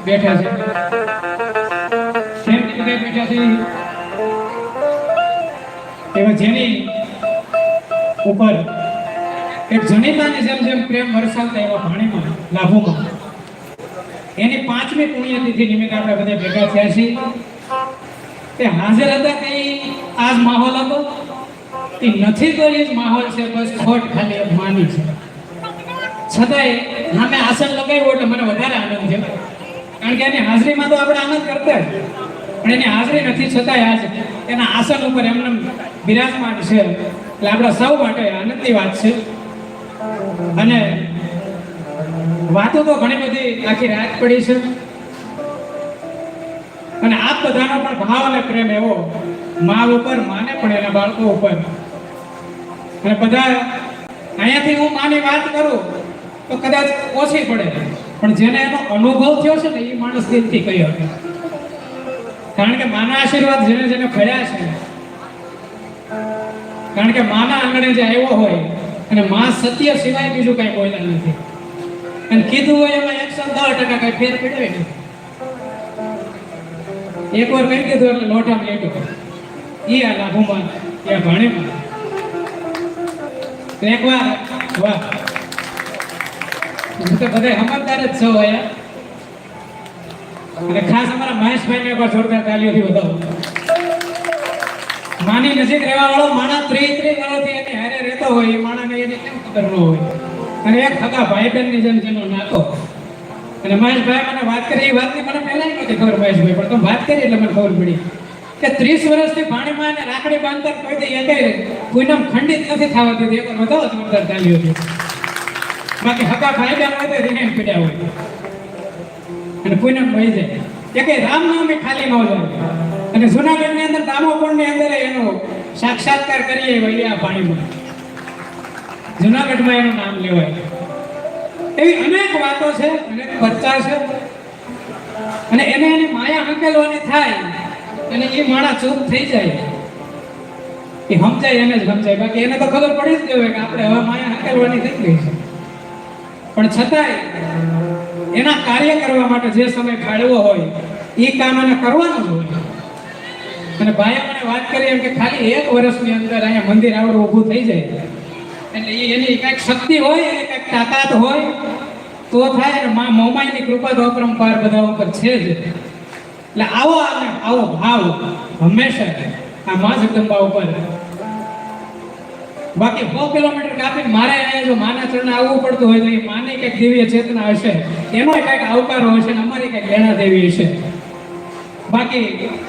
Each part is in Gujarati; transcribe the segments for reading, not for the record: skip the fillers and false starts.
બેઠા છે જેમ બધા બેઠા છે એવા જેની ઉપર એક જનિતાની જેમ જેમ પ્રેમ વરસાવતા એવા પાણીમાં લાભોમાં એની 5મી પુણ્યતિથિ નિમિત્તે આપણે બધા ભેગા થયા છીએ તે હાજર હતા કે આજ માહોલ હતો એ નથી તો એ જ માહોલ છે બસ ખોટ ખાલી એક માની છે છતાંય અમે આસન લગાવ્યું એટલે મને વધારે આનંદ થયો કારણ કે એની હાજરીમાં તો આપણે આનંદ કરતા જ પણ એની હાજરી નથી છતાંય આજ એના આસન ઉપર એમને બિરાજમાન છે એટલે આપણા સૌ માટે આનંદની વાત છે અને વાતો તો ઘણી બધી આખી રાત પડી છે અને આપ બધાનો પણ ભાવ અને પ્રેમ એવો મા ઉપર માને પણ એના બાળકો ઉપર અને બધા અહીંયાથી હું માની વાત કરું તો કદાચ ઓછી પડે પણ જેને એનો અનુભવ થયો છે ને એ માણસ દિલથી કહી શકે કારણ કે માના આશીર્વાદ જેને જેને ફળ્યા છે કારણ કે માના આંગણે જે આવ્યો હોય અને મા સત્ય સિવાય બીજું કઈ બોલ્યા નથી અને કીધું હોય એમાં 110% કઈ ફેર પડ્યો નથી એકવાર કહી દીધું એટલે લોટામાં લેટો ઈ આ લાભુમાં એ ભાણીમાં એકવાર વાહ તો બધા સમજદાર જ છો અને ખાસ અમારા મહેશભાઈને એકવાર જોરદાર તાલીઓથી વધાવો માની નજીક રહેવા વાળો માણસ 30 વર્ષથી એની હારે રહેતો હોય એ માણસને એની કેમ ખબર ન હોય અને એક સગા ભાઈ બહેનની જેમ જેનો નાતો અને મહેશભાઈ મને વાત કરી એ વાતની મને પહેલા નહોતી ખબર મહેશભાઈ પણ તો વાત કરી એટલે મને ખબર પડી કે 30 વર્ષથી પાણીમાં એને રાખડી બાંધતા કોઈ દી એકે પૂનમ ખંડિત નથી થવા દીધી એકવાર વધાવો જોરદાર તાલીઓથી બાકી હકા ભાઈ બહેન હોય તો રીને પીડ્યા હોય અને પૂનમ વહી જાય એકે રામનામી ખાલી ન જાય અને જુનાગઢની અંદર દામોપુરની અંદર એનો સાક્ષાત્કાર કરીએ વૈયા પાણીમાં જુનાગઢમાં એનું નામ લેવાય એવી અનેક વાતો છે અનેક ચર્ચા છે અને એને એની માયા હંકેલવાની થાય અને એ માણસ ચૂપ થઈ જાય એ સમજાય એને જ સમજાય બાકી એને તો ખબર પડી જ ગઈ કે આપણે હવે માયા હંકેલવાની થઈ ગઈ છે પણ છતાંય એના કાર્ય કરવા માટે જે સમય ફાળવો હોય એ કામ એને કરવાનું જ હોય અને ભાઈએ મને વાત કરી એમ કે ખાલી 1 વર્ષની અંદર અહીંયા મંદિર આવડું ઊભું થઈ જાય એટલે એની કંઈક શક્તિ હોય એની કંઈક તાકાત હોય તો થાય અને મા મોમાઈની કૃપા તો અપરંપાર બધા ઉપર છે જ એટલે આવો ભાવ હંમેશા આ મા જગદંબા ઉપર બાકી 100 કિલોમીટર કાપીને મારે અહીંયા જો માના ચરણે આવવું પડતું હોય તો એ માની કંઈક દિવ્ય ચેતના હશે એનો કંઈક આવકારો હશે ને અમારી કંઈક લેણા દેવી હશે બાકી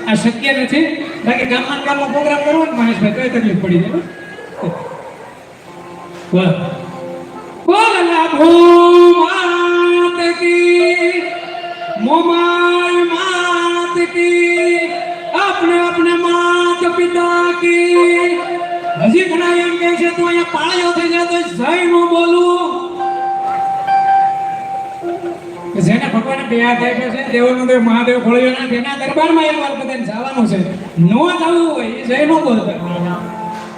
આ શક્ય નથી બાકી ગામમાં પ્રોગ્રામ કરવો ને મહેશભાઈ તો તકલીફ પડી જાય વાહ બોલ લાભો માત કી મોમાય માત કી अपने अपने मात પિતા કી હજી ઘણા એમ કહે છે તું અહીંયા પાળ્યો થઈ જાય તો જય નો બોલું જેને ભગવાને બે હાથ આપ્યા છે દેવોનો દેવ મહાદેવ ખોળ્યો ને તેના દરબારમાં એકવાર બધાને જવાનું છે નો જવું હોય એ જય નો બોલતા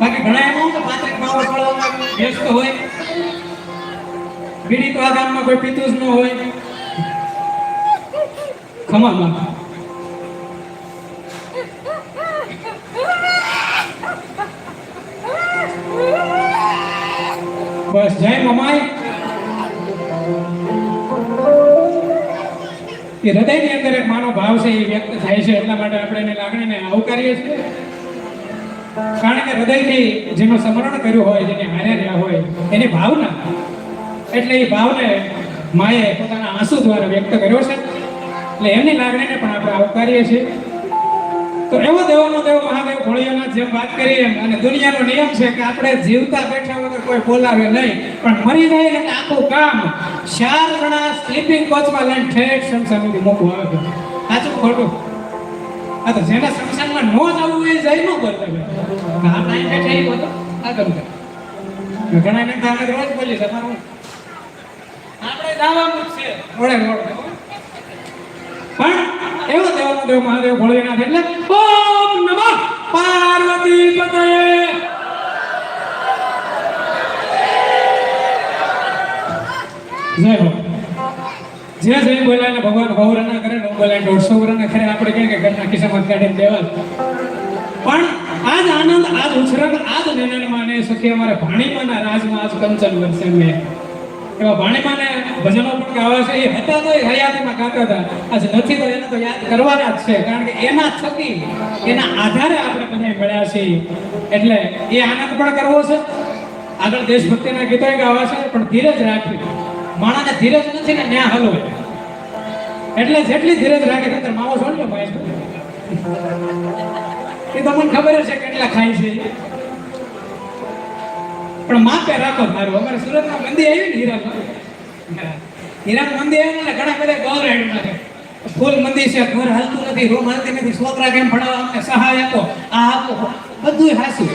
બાકી ઘણા એમ તો પાત્રિક માવો ખોળવામાં વ્યસ્ત હોય બીડી તો આ ગામમાં કોઈ પીતું જ ન હોય ખમામાં બસ જય મમાઈ એ હૃદયની અંદર એક માનો ભાવ છે એ વ્યક્ત થાય છે એટલા માટે આપણે એની લાગણીને આવકારીએ છીએ કારણ કે હૃદયથી જેનું સ્મરણ કર્યું હોય જેને હારે રહ્યા હોય એની ભાવના એટલે એ ભાવને માએ પોતાના આંસુ દ્વારા વ્યક્ત કર્યો છે એટલે એમની લાગણીને પણ આપણે આવકારીએ છીએ તો એવો દેવોનો દેવ મહાદેવ ભોળિયાનાથ જેમ વાત કરીએ અને દુનિયાનો નિયમ છે કે આપણે જીવતા બેઠા વગર કોઈ બોલાવે નહીં પણ મરી જાય એટલે આખું કામ 4 જણા સ્લીપિંગ કોચમાં લઈને ઠેઠ શમશાન સુધી મૂકવું આવે સાચું ખોટું આ તો જેના શમશાનમાં ન જવું એ જઈ ન બોલતા આ નાઈ બેઠા એ બોલો આગળ ઘણા ને તારે રોજ બોલી તમારું આપણે દાવાનું છે રોડે રોડ પણ એવો દેવનો દેવ મહાદેવ ભોળિયાનાથ એટલે ઓમ નમઃ પાર્વતી પતયે જય હો જે જઈ બોલાય ને ભગવાન 100 રના કરે, ન બોલાય 150 રના કરે, આપણે કહીએ કે ઘરના ખિસ્સામાં કાઢીને દેવા. પણ આજ આનંદ, આજ ઉછરક, આજ નયનમાં ને સખી અમારે ભાણીમાના રાજમાં આજ કંચન વરસે મેં. એવા ભાણીમાને ભજનો પણ ગાવા છે. એ હતા તો એ હયાતીમાં ગાતા હતા, આજ નથી તો એને તો યાદ કરવાના જ છે. કારણ કે એના થકી, એના આધારે આપણે બધા મળ્યા છીએ. એટલે એ આનંદ પણ કરવો છે. આગળ દેશભક્તિના ગીતોય ગાવા છે, પણ ધીરજ રાખવી. માણાને ધીરજ નથી ને ન્યા હલવે. એટલે જેટલી ધીરજ રાખે ત્યારે માવો છોડજો ભાઈ. એ તો મને ખબર છે કેટલા ખાય છે, પણ માપે રાખો મારું. અમારે સુરતમાં મંદી આવી ને હીરાનું મંદી આવી ને ઘણા બધા ગોળ રેડું નાખે. ફૂલ મંદી છે, ઘર હાલતું નથી, રૂમ હાલતી નથી, છોકરા કેમ ભણાવવા, અમને સહાય આપો, આ આપો, બધું હાસું.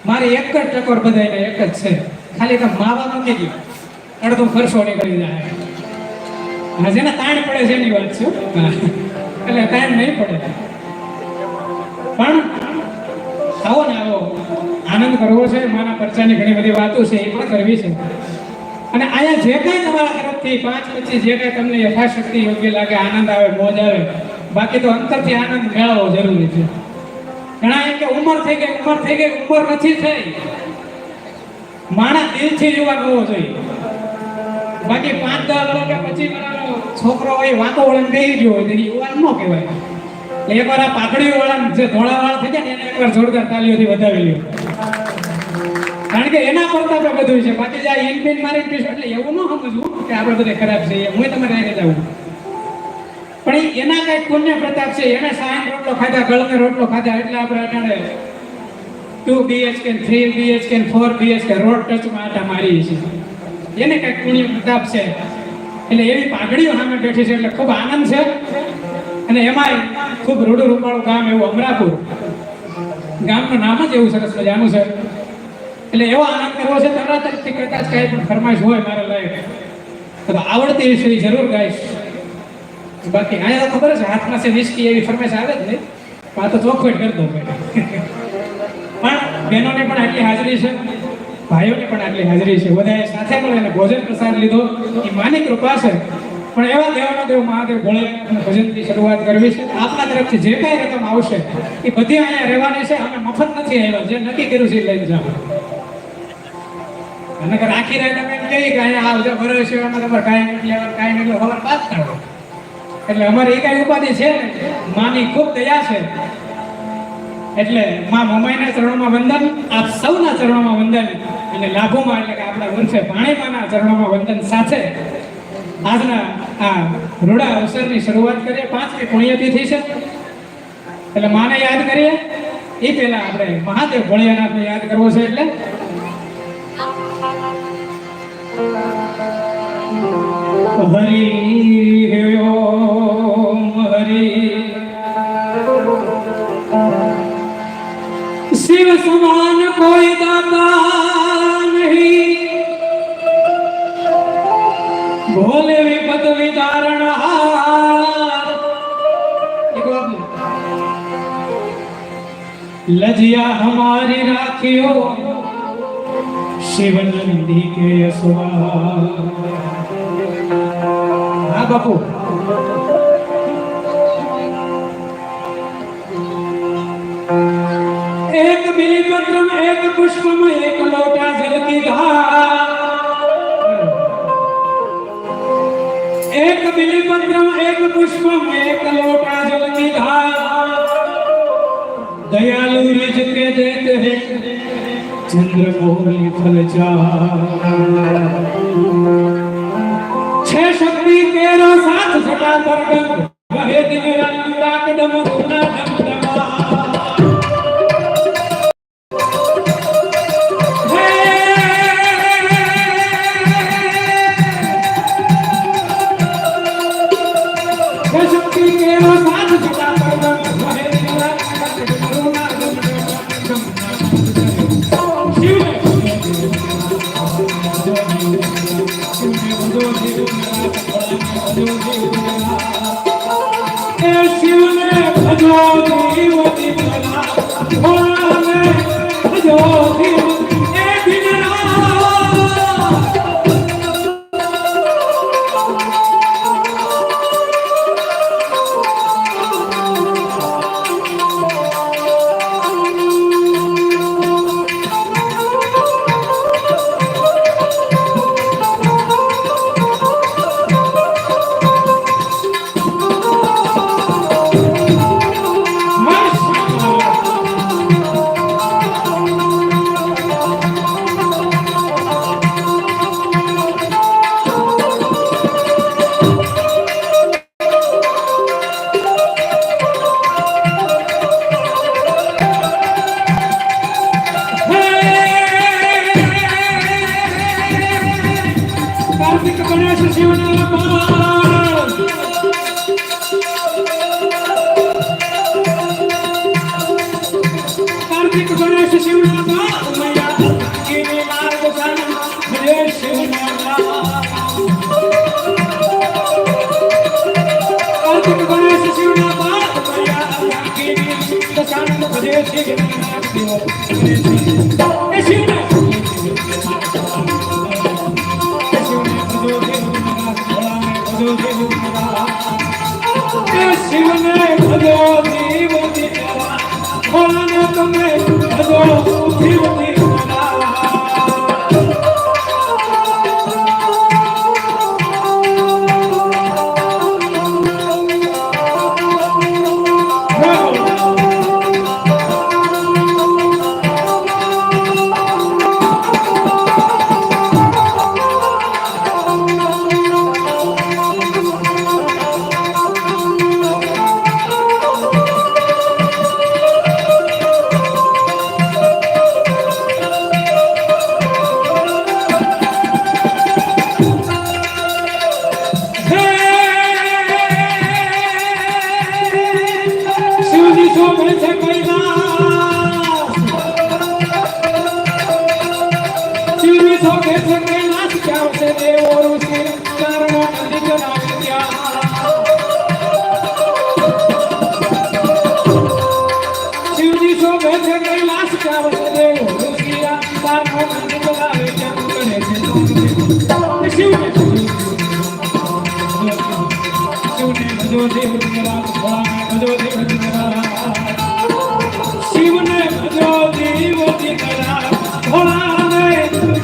મારી એક જ ટકોર બધાને એક જ છે, ખાલી તો માવા મૂકી દો, અડધો ખર્ચો નીકળી જાય. હા, જેને તાણ પડે છે એની વાત છે, એટલે તાણ નહીં પડે. પણ આવો ને આવો આનંદ કરવો છે. માના પરચાની ઘણી બધી વાતો છે, એ પણ કરવી છે. અને આયા જે કંઈ તમારા તરફથી 5-25 જે કંઈ તમને યથાશક્તિ યોગ્ય લાગે, આનંદ આવે, મોજ આવે, બાકી તો અંતરથી આનંદ મેળવવો જરૂરી છે. ઘણા એમ કે ઉંમર થઈ ગઈ, ઉંમર થઈ ગઈ, ઉંમર નથી થઈ. માણસ દિલથી યુવાન હોવો જોઈએ. બાકી 5-10 વર્ષ કે 25 વર્ષનો છોકરો હોય વાંકો વળાને બેસી ગયો હોય તો યુવાન ન કહેવાય. એટલે એકવાર આ પાઘડી વાળા જે ધોળા વાળા થઈ જાય ને એને એકવાર જોરદાર તાલીઓથી વધાવી લ્યો. કારણ કે એના પ્રતાપે બધું છે. બાકી જે ઇનપિન મારી પીશું એટલે એવું ન સમજવું કે આપણે બધે ખરાબ છે. હું તમારે રહી જાઉં, પણ એના કઈ પુણ્ય પ્રતાપ છે. એને સાયન રોટલો ખાધા, ગળને રોટલો ખાધા, એટલે આપણે અટાણે 2 BHK 3 BHK 4 BHK રોડ ટચમાં આટા મારીએ છીએ. એને કઈક પુણ્ય પ્રતાપ છે. એટલે એવી પાઘડીઓ સામે બેઠી છે, એટલે ખૂબ આનંદ છે. અને એમાંય ખૂબ રૂડું રૂપાળું ગામ એવું અમરાપુર ગામનું નામ જ એવું સરસ મજાનું છે. એટલે એવો આનંદ કરવો છે. તમારા તરફથી કદાચ કાંઈ પણ ફરમાઈશ હોય મારા લાયક તો આવડતી વિશે જરૂર ગાઈશ. બાકી અહીંયા તો ખબર છે હાથમાં છે વિસ્કી, એવી ફરમાઈશ આવે જ નહીં. આ તો ચોખવટ કરી દો. પણ બહેનોને પણ આટલી હાજરી છે, ભાઈઓની પણ આટલી હાજરી છે. બધાએ સાથે મળીને ભોજન પ્રસાદ લીધો, એ માની કૃપા છે. પણ એવા દેવાનો દેવ મહાદેવ ભોળેનાથના ભજનથી શરૂઆત કરવી છે. આપણા તરફથી જે કાંઈ રકમ આવશે એ બધી અહીંયા રહેવાની છે. અમે મફત નથી આવ્યા, જે નક્કી કર્યું છે એ લઈને જાઓ. અને આખી રાત અમે એમ કહીએ કે અહીંયા આવજો બરોબર છે, એમાં તમારે કાંઈ નથી લેવાનું, કાંઈ નહીં લેવું, ખબર બાદ કાઢો. એટલે અમારે એ કાંઈ ઉપાધિ છે ને, માની ખૂબ દયા છે. એટલે મા મમાઈના ચરણોમાં વંદન, આપ સૌના ચરણોમાં વંદન, અને લાભોમાં એટલે કે આપણા ઉર્ફે ભાણીમાના ચરણોમાં વંદન સાથે આજના આ રૂડા અવસરની શરૂઆત કરીએ. 5મી પુણ્યતિથિ છે, એટલે માને યાદ કરીએ. એ પહેલા આપણે મહાદેવ ભોળિયાનાથને યાદ કરવો છે. એટલે હરિ ઓમ હરિ શિવ સમાન કોઈ દાતા નહીં, ભોલે વિપત વિદારણહાર, लजिया हमारी राखियो शिव नंदी के यशवा। हाँ बापू, एक बिलीपत्रम एक पुष्पम एक लोटा जल की धार, एक बिलीपत्रम एक पुष्पम एक लोटा जल की धार, दयालु रिझ के देते हैं चंद्रमौली फल चार, छह शक्ति तेरा साथ सटा परगम वहे दिन रात डम गुना डम डमा। छह शक्ति तेरा साथ सटा परगम वहे दिन रात डम गुना डम डम। शिव ने भजो देव दीपना, भोला ने भजो देव दीपना। શિવને ભજો દેવ દીકરા ભોળાને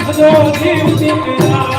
ભજો દેવ દીકરા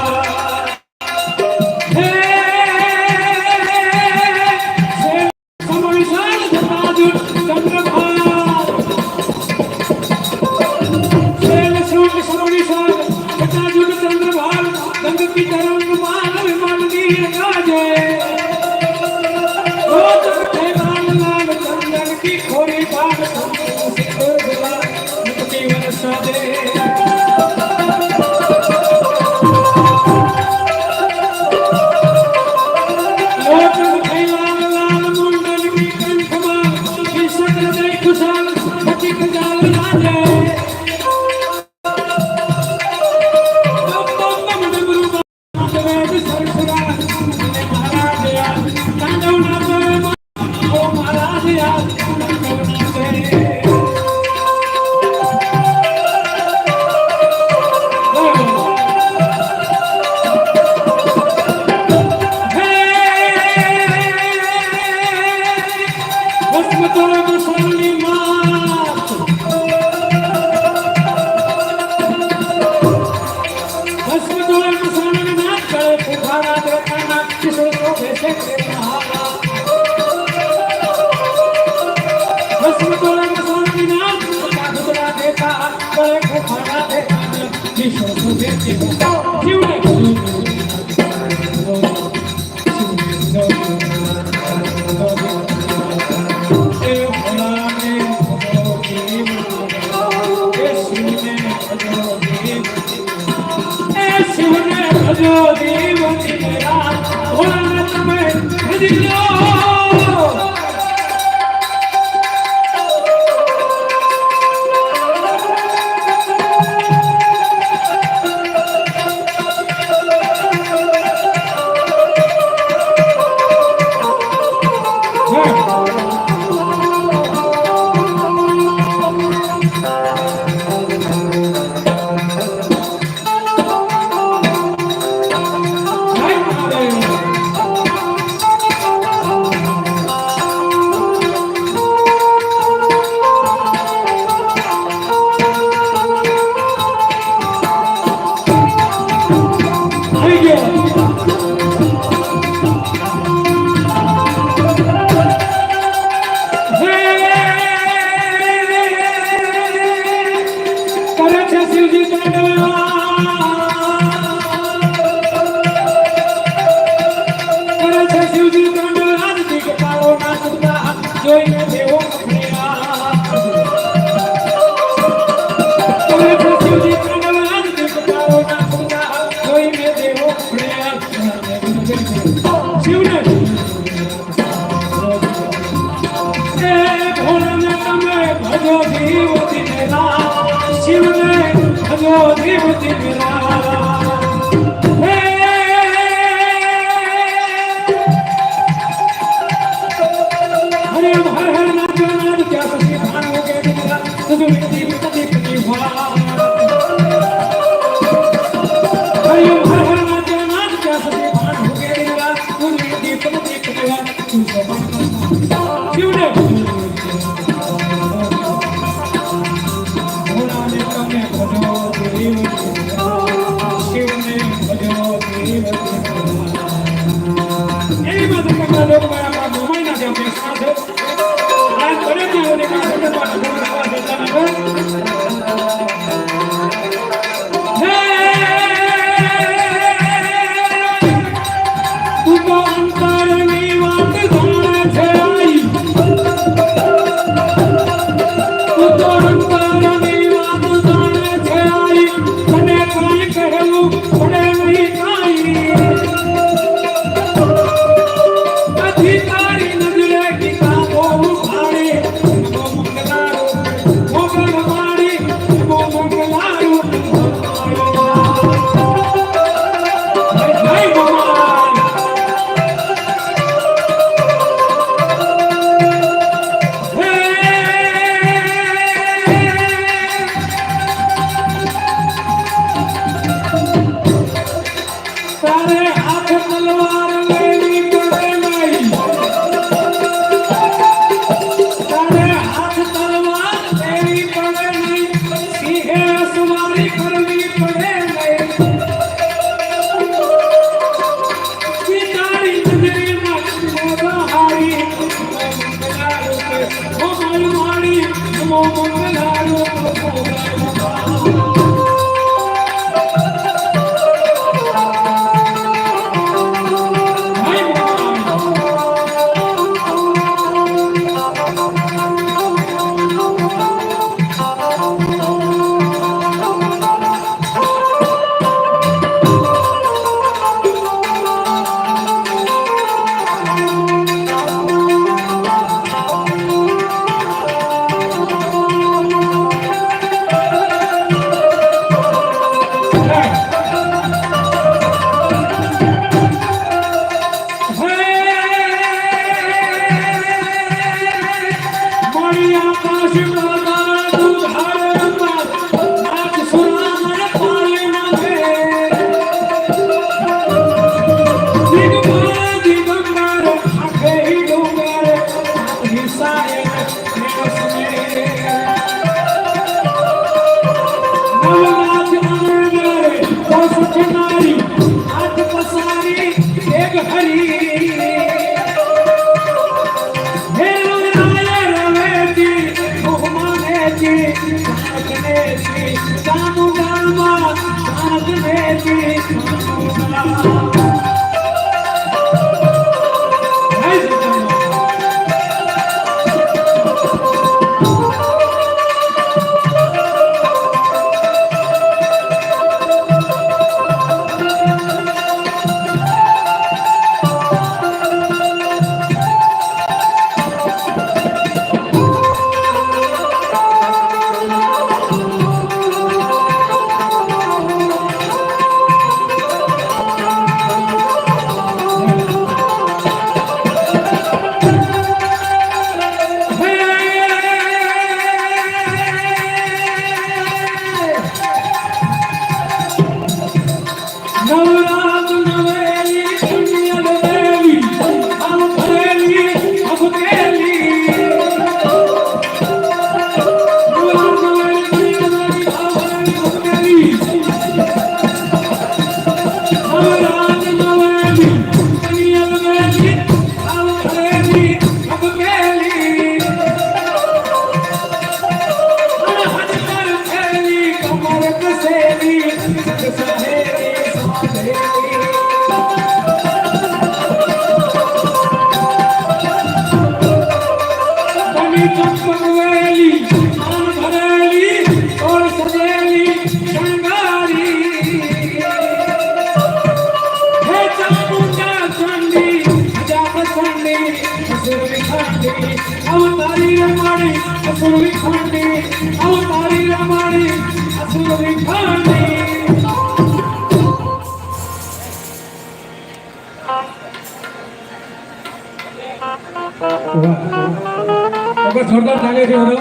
જોરદાર લાગે છે બધો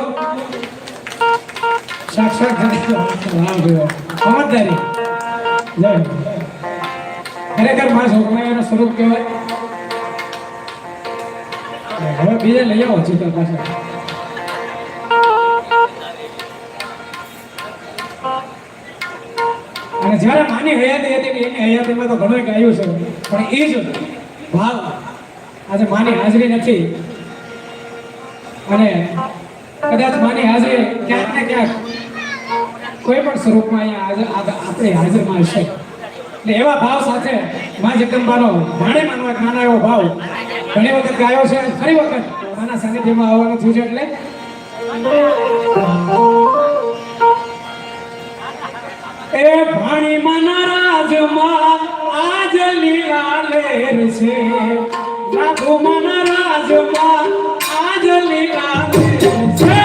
સાક્ષાત સમજદારી જય ખરેખર માં છોકરાઓનું સ્વરૂપ કહેવાય. હવે બીજે લઈ આવો ચિત્ર પાછળ. અને જ્યારે માની હયાતી હતી કે એની હયાતીમાં તો ઘણું ગાયું છે, પણ એ જ ભાવ આજે માની હાજરી નથી. અને કદાચ માની હાજરી ક્યાંક ને ક્યાંક કોઈ પણ સ્વરૂપમાં અહીંયા આપણે હાજરમાં હશે. એટલે એવા ભાવ સાથે મા જગદંબાનો ભાણે માનવા એક નાનો એવો ભાવ ઘણી વખત ગાયો છે. ફરી વખત માના સાનિધ્યમાં આવવાનું થયું છે. એટલે એ ભાણી માના રાજમાં આજ લીલા લેર છે, નાથો માના રાજમાં આજ લીલા લેર છે.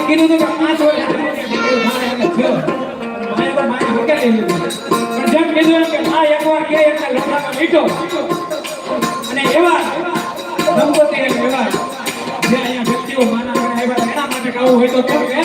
કીધું તો 5 હોય પણ જેમ કીધું કે માં એકવાર કે એટલે લોટામાં મીઠો અને એવા દંપતી એવા જે અહીંયા વ્યક્તિઓ માના આવ્યા એના માટે ગાવું હોય તો કેવું કે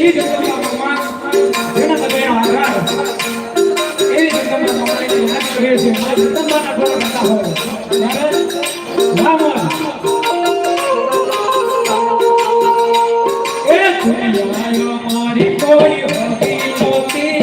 એવી જગદંબા ભગવાન જેના હૃદયનો આધાર એવી જગદંબા ભગવાનને યાદ કરે છે અને જગદંબાના ઢોળ ગાતા હોય ત્યારે રામ એ દુનિયાયો મારી કોઈ હોતી નહોતી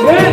Yeah.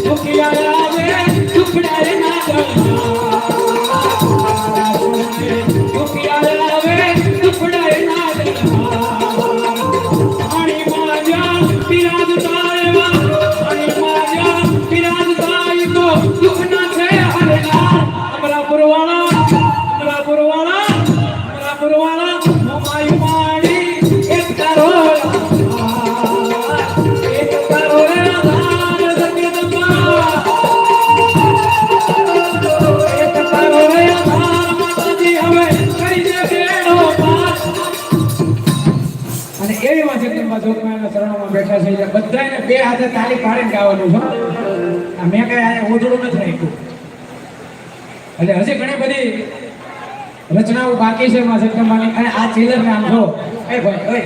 દુખિયા આવે દુખડાય ના દુખિયા આવે દુખડાય ના પાણી માજા બિરાજતા એવા પાણી માજા બિરાજતા તો દુખ ના છે હરેલા અમરાપુરવાળા મોમાઈ માડી એક તારો બેઠા છે બધાને બે હાથે તાળી પાડીને ગાવાનું છે મેં કઈ આ ઓજળું નથી રાખ્યું એટલે હજી ઘણી બધી રચનાઓ બાકી છે માં જગદંબાની અને આ ચીલર નામ જો એ ભાઈ ઓય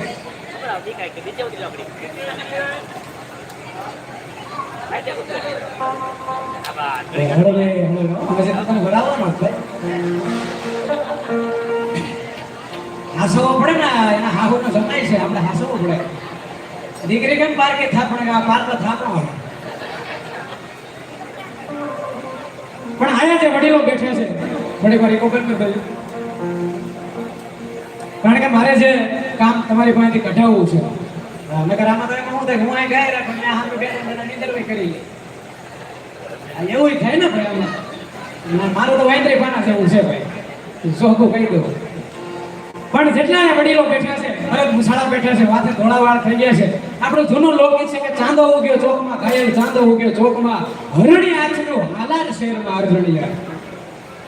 હાસવો પડે ને એના હાહુનો જમાય છે આપણે હાસવો પડે દીકરી કેમ પાર કે થાપણે પાર તો થાપણો પણ આયા જે વડીલો બેઠા છે થોડી વાર એક ઓપન કરી દઉં કારણ કે મારે જે કામ તમારી પાસેથી કઢાવવું છે નકર આમાં તો એમ શું થાય હું આ ગાય રાખું મેં હાથ બેઠા નિંદરવી કરી લે એવું થાય ને ભાઈ આમાં મારું તો વાંદરી પાના જેવું છે ભાઈ સોખું કહી દઉં પણ જેટલા વડીલો બેઠા છે ભરત મુસાળા બેઠા છે વાતે ધોળાવાળ થઈ ગયા છે આપણું જૂનું લોકગીત છે કે ચાંદો ઉગ્યો ચોકમાં ઘાયલ ચાંદો ઉગ્યો ચોકમાં હરણી આંચનું હાલાર શહેરમાં અરજણિયા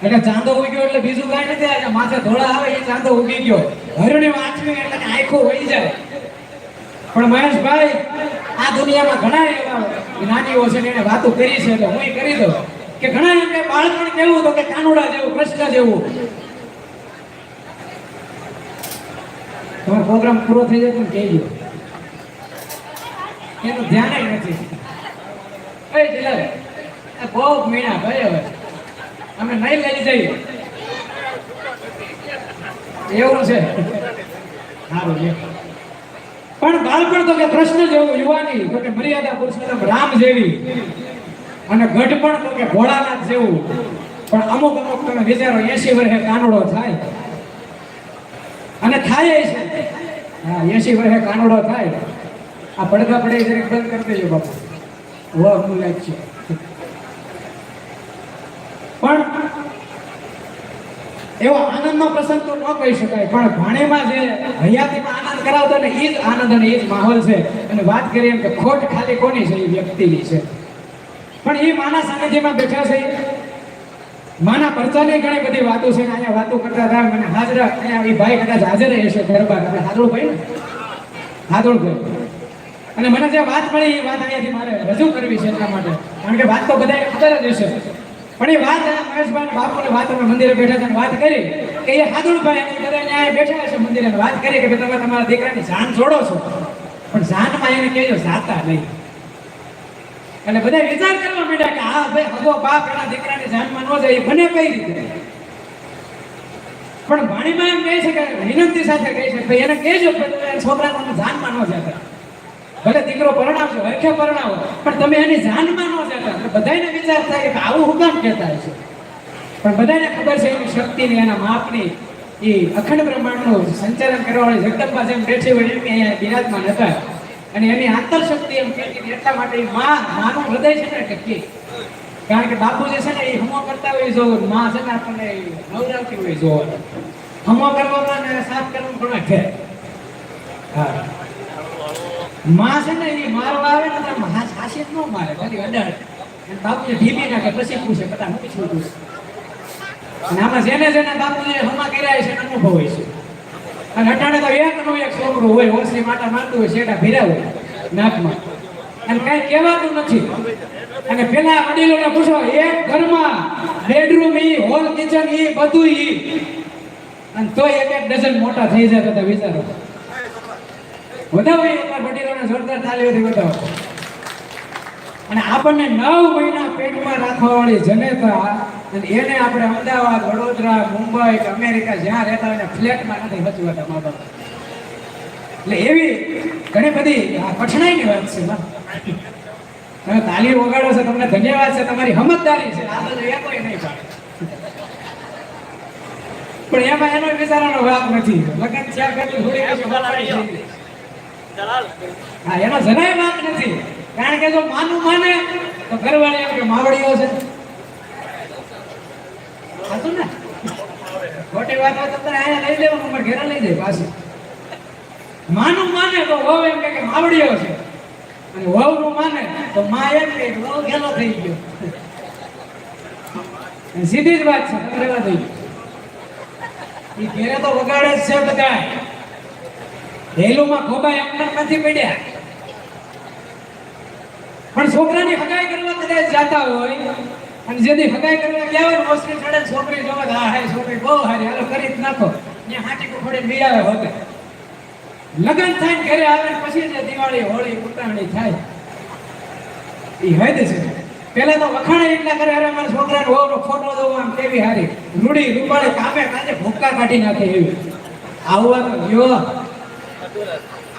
એટલે ચાંદો ઉગ્યો એટલે બીજું કાંઈ નથી આ માથે ધોળા આવે એ ચાંદો ઉગી ગયો હરણી આંચવી એટલે આંખો વહી જાય પણ મહેશભાઈ આ દુનિયામાં ઘણા એવા જ્ઞાનીઓ છે ને એને વાતો કરી છે એટલે હું કરી દઉં કે ઘણા એમ કે બાળપણ કેવું તો કે કાનુડા જેવું કૃષ્ણ જેવું તમારો પ્રોગ્રામ પૂરો થઈ જાય પણ કહેજો એનું ધ્યાન જ નથી એ દિલર બહુ મીણા ભાઈ હવે અમે નહીં લઈ જઈએ એવું છે સારું છે પણ બાળપણ તો કે કૃષ્ણ જેવું યુવાની તો કે મર્યાદા પુરુષોત્તમ રામ જેવી અને ગઢપણ તો કે ભોળાનાથ જેવું પણ અમુક તમે વિચારો 80 વર્ષે કાનોડો થાય અને થાય છે હા 80 વર્ષે કાનોડો થાય આ પડદા પડે જરીક બંધ કરી દેજો બાપુ વાહ હું લાગ છે પણ એવો આનંદનો પ્રસંગ તો ન કહી શકાય પણ ભાણેમાં જે હયાતીમાં આનંદ કરાવતો ને એ જ આનંદ અને એ જ માહોલ છે અને વાત કરીએ એમ કે ખોટ ખાલી કોની છે એ વ્યક્તિની છે પણ એ માના સાનિધ્યમાં બેઠા છે માના પરચાની ઘણી બધી વાતો છે અહીંયા વાતો કરતા હતા મને હાજરા અહીંયા એ ભાઈ કદાચ હાજર હશે ગરબા આપણે હાદળું ભાઈ ને હાદળ ભાઈ અને મને જે વાત મળી એ વાત અહીંયાથી મારે રજૂ કરવી છે એટલા માટે કારણ કે વાત તો બધાને ખબર જ હશે પણ એ વાત મહેશભાઈ બાપુને વાત અમે મંદિરે બેઠા હતા વાત કરી કે એ હાદળભાઈ અને બધા અહીંયા બેઠા હશે મંદિરે વાત કરી કે તમે તમારા દીકરાની જાન છોડો છો પણ જાનમાં એને કહેજો જાતા નહીં એટલે બધા વિચાર કરવા માંડ્યા કે હા ભાઈ હગો બાપ એના દીકરાની જાનમાં ન જાય બને કઈ રીતે પણ વાણીમાં એમ કહે છે કે વિનંતી સાથે કહે છે ભાઈ એને કહેજો કે તમે છોકરાને જાનમાં ન જતા ભલે દીકરો પરણાવશો હરખે પરણાવો પણ તમે એની જાનમાં ન જતા એટલે બધાને વિચાર થાય કે આવું હું કામ કહેતા હશે પણ બધાને ખબર છે એની શક્તિની એના માપની એ અખંડ બ્રહ્માંડનું સંચાલન કરવાવાળી જગદંબા જેમ બેઠી હોય એમ અહીંયા બિરાજમાન હતા અને એની આંતરશક્તિ એમ કહેતી એટલા માટે માનું હૃદય છે ને ટકી કારણ કે બાપુ જે છે ને એ હમો કરતા હોય જોવું માં છે ને આપણને નવરાવતી હોય જોવું હમો કરવામાં ને સાફ કરવાનું ઘણા છે હા માં છે ને એ મારવા આવે ને તો હાસિયત ન મારે ખાલી અડાડે અને બાપુને ઢીબી નાખે પછી પૂછે પતા નથી છૂટું અને આમાં જેને જેને બાપુને હમા કર્યા છે અનુભવ હોય છે અને અટાણે તો એકનું એક છોકરું હોય ઓસરી માટા મારતું હોય શેડા ભીરા હોય નાકમાં અને કઈ કહેવાતું નથી અને પેલા વડીલોને પૂછો એક ઘરમાં બેડરૂમ ઈ હોલ કિચન ઈ બધું ઈ અને તો એક ડઝન મોટા થઈ જાય તો વિચારો વધાવો એકવાર વડીલોને જોરદાર તાલીઓથી વધાવો અને આપણને 9 મહિના પેટમાં રાખવાવાળી જનેતા અને એને આપણે અમદાવાદ વડોદરા મુંબઈ કે અમેરિકા જ્યાં રહેતા હોય ફ્લેટમાં નથી બચવાતા મા બાપ એટલે એવી ઘણી બધી કઠણાઈની વાત છે તમે તાલી વગાડો છો, તમને ધન્યવાદ છે, તમારી સમજદારી છે, આ બધું એ કોઈ નહીં પાડે. પણ એમાં એનો વિચારવાનો વાત નથી. લગન ચાર કરતી થોડી કશું બતાવી છે. હા, એનો જરાય વાત નથી. કારણ કે જો માનું માને તો ઘરવાળી એમ કે માવડીઓ છે. સાચું ને? ખોટી વાત હોય તો તમે અહીંયા લઈ લેવાનું, અમારે ઘરે લઈ જાય પાછી. માનું માને તો વહુ એમ કે માવડીઓ છે, અને વહુ નું માને તો માં એમ કે વહુ ઘેલો થઈ ગયો. સીધી જ વાત છે, ઘરેલા થઈ ગયો. એ ઘેરે તો વગાડે જ છે બધા. હેલુમાં ખોબા એમને નથી પડ્યા. પણ છોકરાની હગાઈ કરવા કદાચ જાતા હોય, અને જેથી હગાઈ કરવા ગયા હોય, મોસરી ચડે છોકરી જોવે, હા હાય છોકરી બહુ હારી, હાલો કરી જ નાખો, ને હાટી કોખડે લઈ આવે હોતે. લગન થાય ઘરે આવે પછી જે દિવાળી હોળી ઉત્તરાયણ થાય એ હદ છે. પેલા તો વખાણે એટલા કરે, અરે મારા છોકરાનો વહુનો ફોટો જોવો આમ કેવી હારી, રૂડી રૂપાળે કામે કાજે ભૂક્કા કાઢી નાખે એવી. આવવા તો ગયો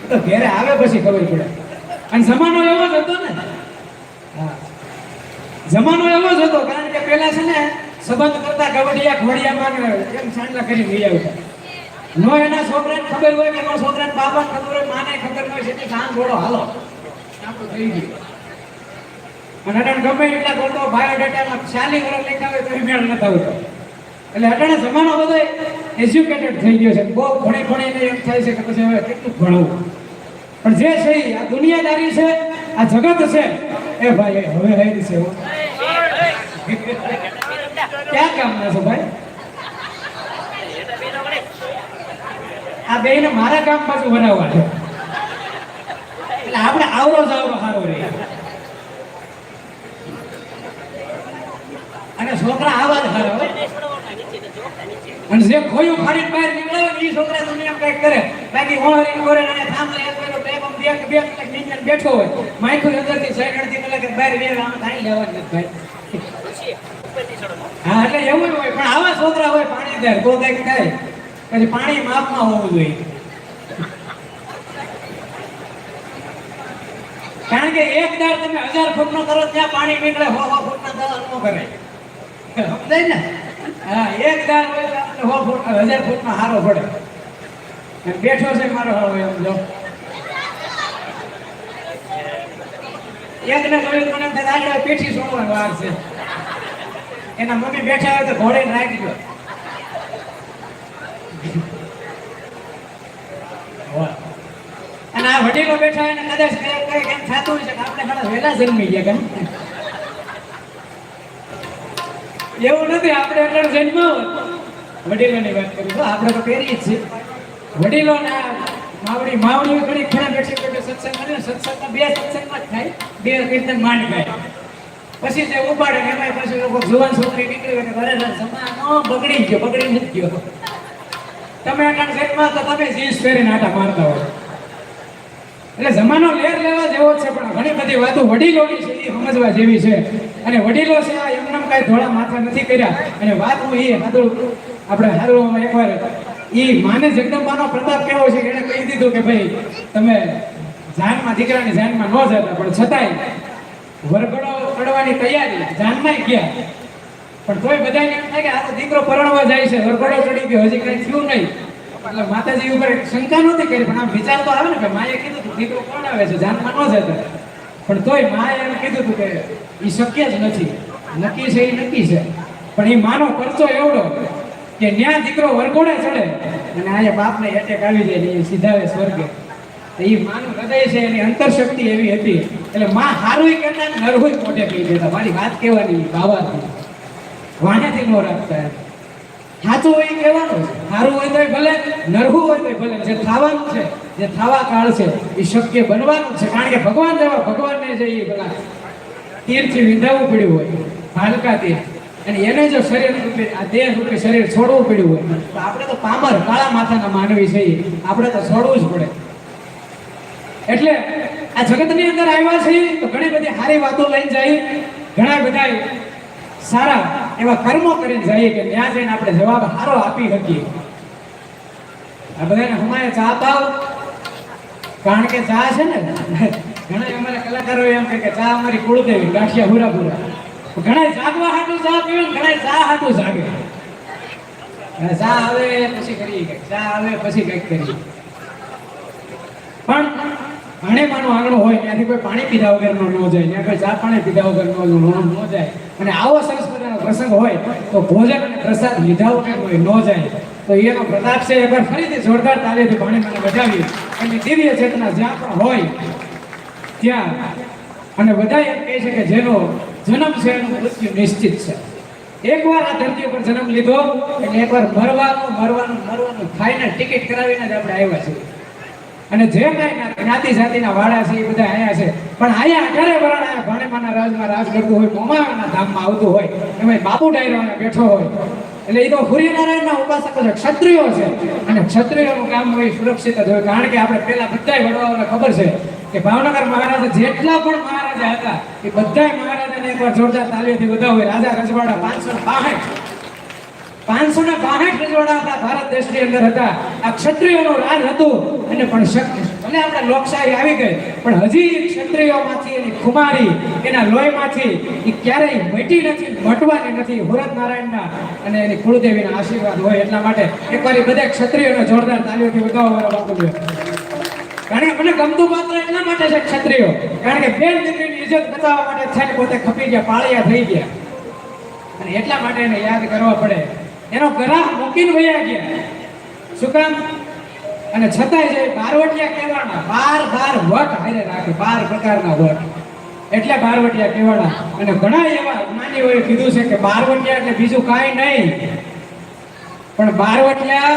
તો ઘરે આવે પછી ખબર પડે. અને જમાનો એવો જ હતો ને. હા, જમાનો એવો જ હતો. કારણ કે પેલા છે ને સંબંધ કરતા કબડિયા ઘોડિયામાં એમ સાંડલા કરી લઈ આવતા. નો એના છોકરાને ખબર હોય કે મારા છોકરાને બાપાને ખબર હોય, માને ખબર હોય છે, કામ ઘોડો હાલો આપણું થઈ ગયું. અને અટાણે ગમે એટલા કરતો બાયોડેટામાં 40 વર્ષ લખ્યા હોય તો મેળ ન થતો. એટલે અટાણે જમાનો બધો એજ્યુકેટેડ થઈ ગયો છે. બહુ ભણીને એમ થાય છે કે પછી હવે કેટલું ભણવું. પણ જે છે આ દુનિયાદારી છે, આ જગત છે, એ ભાઈ હવે રહી છે. ક્યાં કામના છો ભાઈ? આ બેને મારા કામ પાછું બનાવવા છે. એટલે આપણે આવરો જાવરો સારો રહે. અને છોકરા આવા જ સારા હોય. અને જે ખોયું ખાડીને બહાર નીકળે એ છોકરા દુનિયા કઈક કરે. બાકી હોરી કોરે અને સાંભળે એનો ટેબમ બે કલાક નીચે બેઠો હોય, માઈકુ અંદરથી સાઈડ અડધી કલાક બહાર વેર આમ થાય લેવા જ ભાઈ. હા, એટલે એવું હોય. પણ આવા છોકરા હોય પાણીદાર, તો કઈક થાય. પછી પાણી માપમાં હોવું જોઈએ. કારણ કે એક દાર તમે 1000 ફૂટનો કરો ત્યાં પાણી નીકળે, 100 ફૂટના દવા ન કરાય. સમજાય ને? હા, એક દાર હોય તો આપણે 100 ફૂટ 1000 ફૂટમાં હારો પડે. બેઠો છે મારો હારો એમ જો. એકને જોયું મને એમ થાય આગળ પેઠી સોમવાર વાર છે. એના મમ્મી બેઠા હોય તો ઘોડે રાખી દો. અને આ વડીલો બેઠા હોય ને કદાચ કઈ એમ થતું હોય છે કે આપણે ઘણા વહેલા જન્મી ગયા કેમ? એવું નથી. આપણે એટલા જન્મ વડીલોની વાત કરું છું. આપણે તો પહેરી જ છે વડીલોના માવડી ઘણી ખરા બેઠી સત્સંગ કરે. સત્સંગમાં 2 સત્સંગમાં જ થાય, 2 કીર્તન માંડ ગાય. પછી તે ઉપાડે એમાં પછી લોકો જુવાન છોકરી નીકળી હોય ઘરે જમાનો બગડી ગયો, બગડી નથી ગયો. તમે આટલા સેટમાં તો તમે જીન્સ પહેરીને આટા મારતા હોય. એટલે જમાનો લેર લેવા જેવો છે. પણ ઘણી બધી વાતો વડીલોની છે એ સમજવા જેવી છે. અને વડીલો છે આ એમનામ કાંઈ ધોળા માથા નથી કર્યા. અને વાત હું એ આપણે હારું એકવાર એ માને જગદંબાનો પ્રતાપ કેવો છે કે એને કહી દીધું કે ભાઈ તમે જાનમાં દીકરાની જાનમાં ન જતા, પણ છતાંય વરઘડો ચડવાની તૈયારી જાનમાં ગયા. પણ તોય બધાને એમ થાય કે આ તો દીકરો પરણવા જાય છે, વરઘડો ચડી ગયો, હજી કઈ થયું નહીં. એટલે માતાજી ઉપર શંકા નહોતી કરી, પણ આમ વિચાર તો આવે ને કે માએ કીધું હતું દીકરો પરણાવે છે, જાનમાં ન જતા. પણ તોય માએ એમ કીધું હતું કે એ શક્ય જ નથી, નક્કી છે એ નક્કી છે. પણ એ માનો પરચો એવડો કે ન્યા દીકરો વરઘોડે ચડે અને અહીંયા બાપને એટેક આવી જાય ને એ સીધા સ્વર્ગે. એ માનું હૃદય છે, એની અંતરશક્તિ એવી હતી. એટલે માં હારુંય કરતા નરહુંય મોઢે કહી દેતા. મારી વાત કહેવાની બાવાથી વાણેથી નો રાખતા. સાચું હોય એ કહેવાનું છે. સારું હોય તોય ભલે, નરહું હોય તોય ભલે. જે થવાનું છે, જે થવા કાળ છે એ શક્ય બનવાનું છે. કારણ કે ભગવાન જેવા ભગવાનને જઈએ પેલા તીરથી વિંધાવવું પડ્યું હોય, ભાલકા તીર, અને એને જો શરીર રૂપે આ દેહ રૂપે શરીર છોડવું પડ્યું હોય તો આપણે તો પામર કાળા માથાના માનવી છીએ, આપણે તો છોડવું જ પડે. એટલે આ જગતની અંદર આવ્યા છે તો ઘણી બધી સારી વાતો લઈને જાય, ઘણા બધા સારા એવા કર્મો કરીને જઈએ કે ત્યાં જઈને આપણે જવાબ સારો આપી શકીએ. આ બધાને હમાય ચા પાવ. કારણ કે ચા છે ને ઘણા અમારા કલાકારો એમ કહે કે ચા અમારી કુળદેવી ગાંઠિયા હુરાપુરા. ઘણા જાગવા હાટું ચા પીવે, ઘણા ચા હાટું જાગે. ચા આવે પછી કરીએ કંઈક, ચા આવે પછી કંઈક કરીએ. પણ પાણીમાંનું આંગણું હોય ત્યાંથી કોઈ પાણી પીધા વગરનો ન જાય, ત્યાં કોઈ ચા પાણી પીધા વગરનો ન જાય. અને આવો સરસ મજાનો પ્રસંગ હોય તો ભોજન અને પ્રસાદ લીધા વગર કોઈ ન જાય. તો એનો પ્રતાપ છે એકવાર ફરીથી જોરદાર તાલીથી પાણીમાં બજાવીએ. એની દિવ્ય ચેતના જ્યાં પણ હોય ત્યાં. અને બધા એમ કહે છે કે જેનો જન્મ છે એનું મૃત્યુ નિશ્ચિત છે. એકવાર આ ધરતી ઉપર જન્મ લીધો એટલે એકવાર મરવાનું ફાઇનલ ટિકિટ કરાવીને જ આપણે આવ્યા છીએ. અને જે કાંઈ જ્ઞાતિ જાતિના વાળા છે એ બધા આયા છે. પણ આયા 18 વરણ આયા ભાણેમાના રાજમાં રાજ કરતું હોય, મોમાના ધામમાં આવતું હોય, એમાં બાપુ ડાયરો બેઠો હોય. એટલે એ તો સૂર્યનારાયણના ઉપાસક છે, ક્ષત્રિયો છે. અને ક્ષત્રિયોનું કામ હોય સુરક્ષિત જ હોય. કારણ કે આપણે પેલા બધાય વડવાઓને ખબર છે કે ભાવનગર મહારાજા જેટલા પણ મહારાજા હતા એ બધાય મહારાજાને એકવાર જોરદાર તાલીઓથી બધા હોય. રાજા રજવાડા 562 રજવાડા આપણા ભારત દેશની અંદર હતા. આ ક્ષત્રિયોનું રાજ હતું. અને પણ ભલે આપણે લોકશાહી આવી ગઈ પણ હજી ક્ષત્રિયોમાંથી એની ખુમારી, એના લોહીમાંથી એ ક્યારેય મટી નથી, મટવાની નથી. હુરત નારાયણના અને એની કુળદેવીના આશીર્વાદ હોય. એટલા માટે એકવાર બધા ક્ષત્રિયોને જોરદાર તાલીઓથી વધાવવા બાપુ. કારણ કે મને ગમતું પાત્ર એટલા માટે છે ક્ષત્રિયો, કારણ કે બેન દીકરીની ઇજ્જત બચાવવા માટે થઈને પોતે ખપી ગયા, પાળિયા થઈ ગયા. અને એટલા માટે એને યાદ કરવા પડે. એનો ગરાહ મૂકીને વયા ગયા. શું કામ? અને છતાંય જે બારવટિયા કહેવાના, 12 વટ હારે રાખે, 12 પ્રકારના વટ, એટલે બારવટિયા કહેવાના. અને ઘણા એવા જ્ઞાનીઓએ કીધું છે કે બારવટિયા એટલે બીજું કાંઈ નહીં, પણ બારવટિયા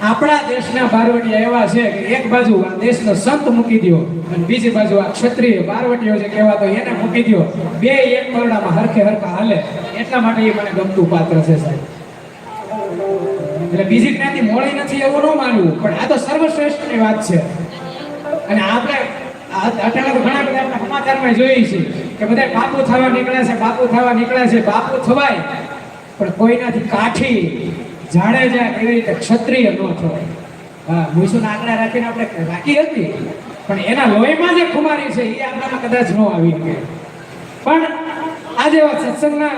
આપણા દેશના બારવટિયા એવા છે કે એક બાજુ આ દેશનો સંત મૂકી દો અને બીજી બાજુ આ ક્ષત્રિય બારવટીઓ જે કહેવાતો એને મૂકી દો. બે એક પરડામાં હરખે હરખા હાલે. એટલા માટે એ મને ગમતું પાત્ર છે સાહેબ. એટલે બીજી જ્ઞાતિ મોડી નથી એવું ન માનવું, પણ આ તો સર્વશ્રેષ્ઠની વાત છે. અને આપણે અત્યારે તો ઘણા બધા આપણે સમાચારમાં જોઈએ છીએ કે બધા બાપુ થવા નીકળ્યા છે, બાપુ થવા નીકળ્યા છે. બાપુ થવાય પણ કોઈનાથી કાઠી, જાડેજા એવી રીતે ક્ષત્રિય ન થવાય. હા, મૂસુના આંકડા રાખીને આપણે રાખી હતી, પણ એના લોહીમાં જે ખુમારી છે એ આપણામાં કદાચ ન આવી શકે. પણ આજે સત્સંગના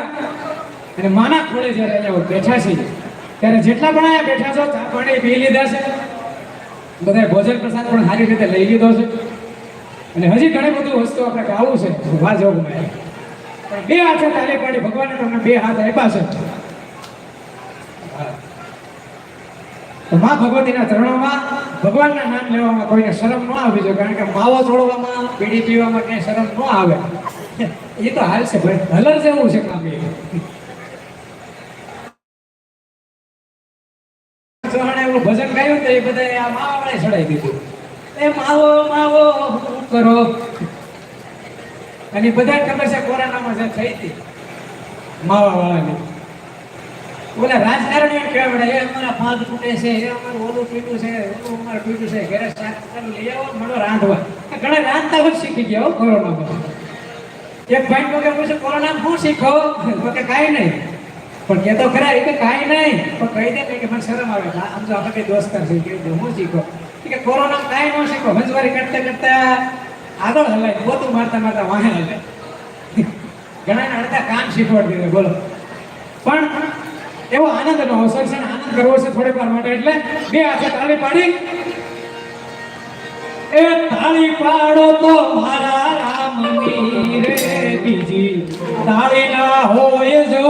અને માના ખોળે જ્યારે અહીંયા બેઠા છીએ ત્યારે જેટલા પણ અહીંયા બેઠા છો ચા પાણી પી લીધા છે, બધા ભોજન પ્રસાદ પણ સારી રીતે લઈ લીધો છે. અને હજી ઘણી બધી વસ્તુ આપણે ગાવું છે વાજોગમાં. પણ બે હાથે તાલી પાડી ભગવાને તમને બે હાથ આપ્યા છે. તો માં ભગવતીના ચરણોમાં ભગવાનના નામ લેવામાં કોઈને શરમ ન આવવી જોઈએ. કારણ કે માવો છોડવામાં, બીડી પીવામાં ક્યાંય શરમ ન આવે. એ તો હાલ છે ભાઈ, હલર જેવું છે કામ. ચૌહાણે એવું ભજન ગાયું તો એ બધા આ માવા વાળે ચડાવી દીધું. એ માવો માવો શું કરો. અને બધા ખબર છે કોરોનામાં જે થઈ હતી માવા વાળાની, ઓલા રાજકારણીઓ કહેવા મળે એ અમારા ભાગ તૂટે છે, એ અમારું ઓલું તૂટ્યું છે, ઓલું અમારું તૂટ્યું છે, ઘરે શાક લઈ આવો મળો રાંધવા. ઘણા રાંધતા જ શીખી ગયા હો કોરોનામાં. એક ભાઈ વગર પૂછે કોરોનામાં શું શીખો? કે કાંઈ નહીં. પણ કે તો ખરા એ કે કાંઈ નહીં, પણ કહી દે કે મને શરમ આવે. આમ તો આપણે કઈ દોસ્તાર છે કે હું શીખો કે કોરોના કાંઈ ન શીખો. હંજવારી કરતા કરતા આગળ હલાય, પોતું મારતા મારતા વાહે હલાય. ઘણા અડધા કામ શીખવાડી દીધું. બોલો, પણ એવો આનંદનો અવસર છે, આનંદ કરવો છે થોડીક વાર માટે. એટલે બે હાથે તાળી પાડી, એ તાળી પાડો તો મારા રામની રે, બીજી તાળી ના હોય જો.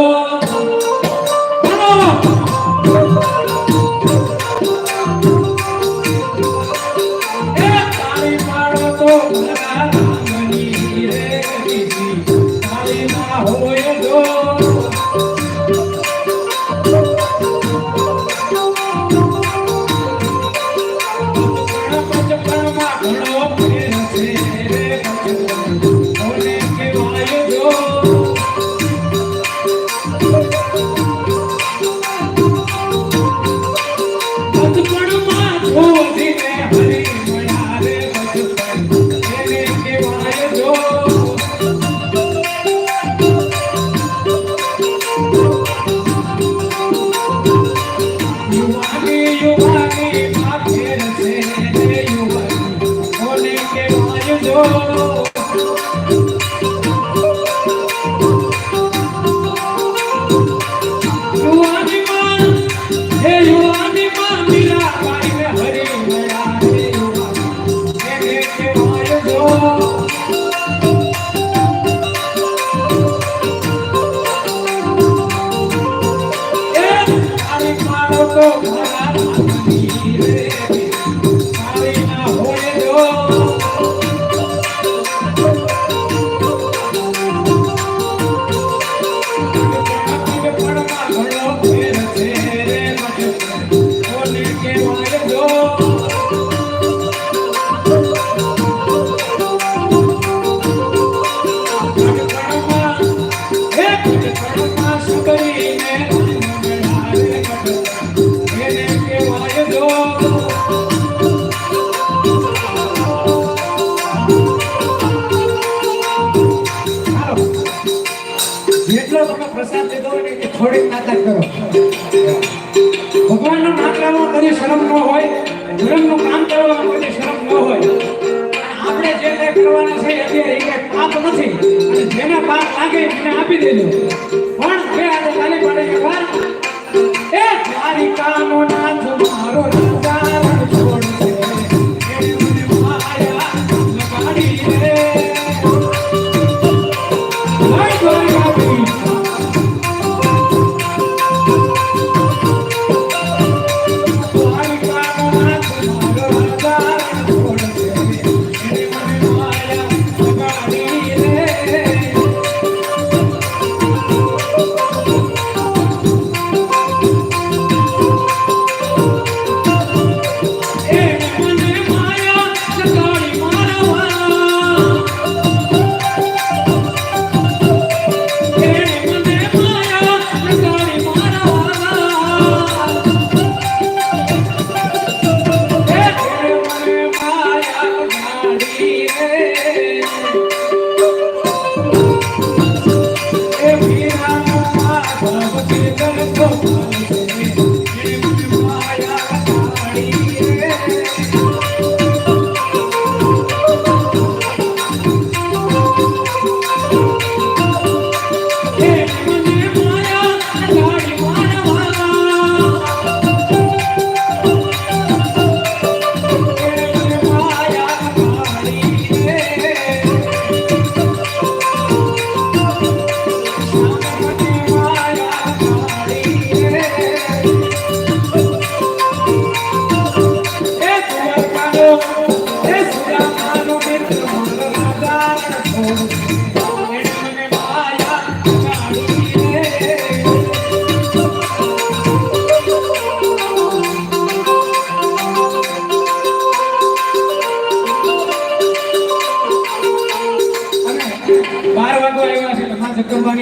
એ તાળી પાડો તો મારા રામની રે, બીજી તાળી ના હોય જો. જેટલો તમે પ્રસાદ લીધો હોય ને એ થોડીક નાટક કરો. ભગવાનનું નામ લેવામાં કદી શરમ ન હોય, ધર્મનું કામ કરવામાં કદી શરમ ન હોય. આપણે જે કંઈ કરવાના છે અત્યારે એ કંઈ પાપ નથી, અને જેને પાપ લાગે એને આપી દેજો. પણ બે આજે તાલી પાડે કે વાર એ દ્વારિકાનો નાથ મારો રાજા છોડશે એને મને માયા લગાડી રે. હાય દ્વારિકાધીશ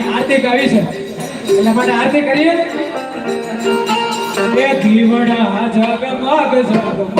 આરતી ગાવી છે એટલે માટે આરતી કરીએ. એ દીવડા જગમગ જગમગ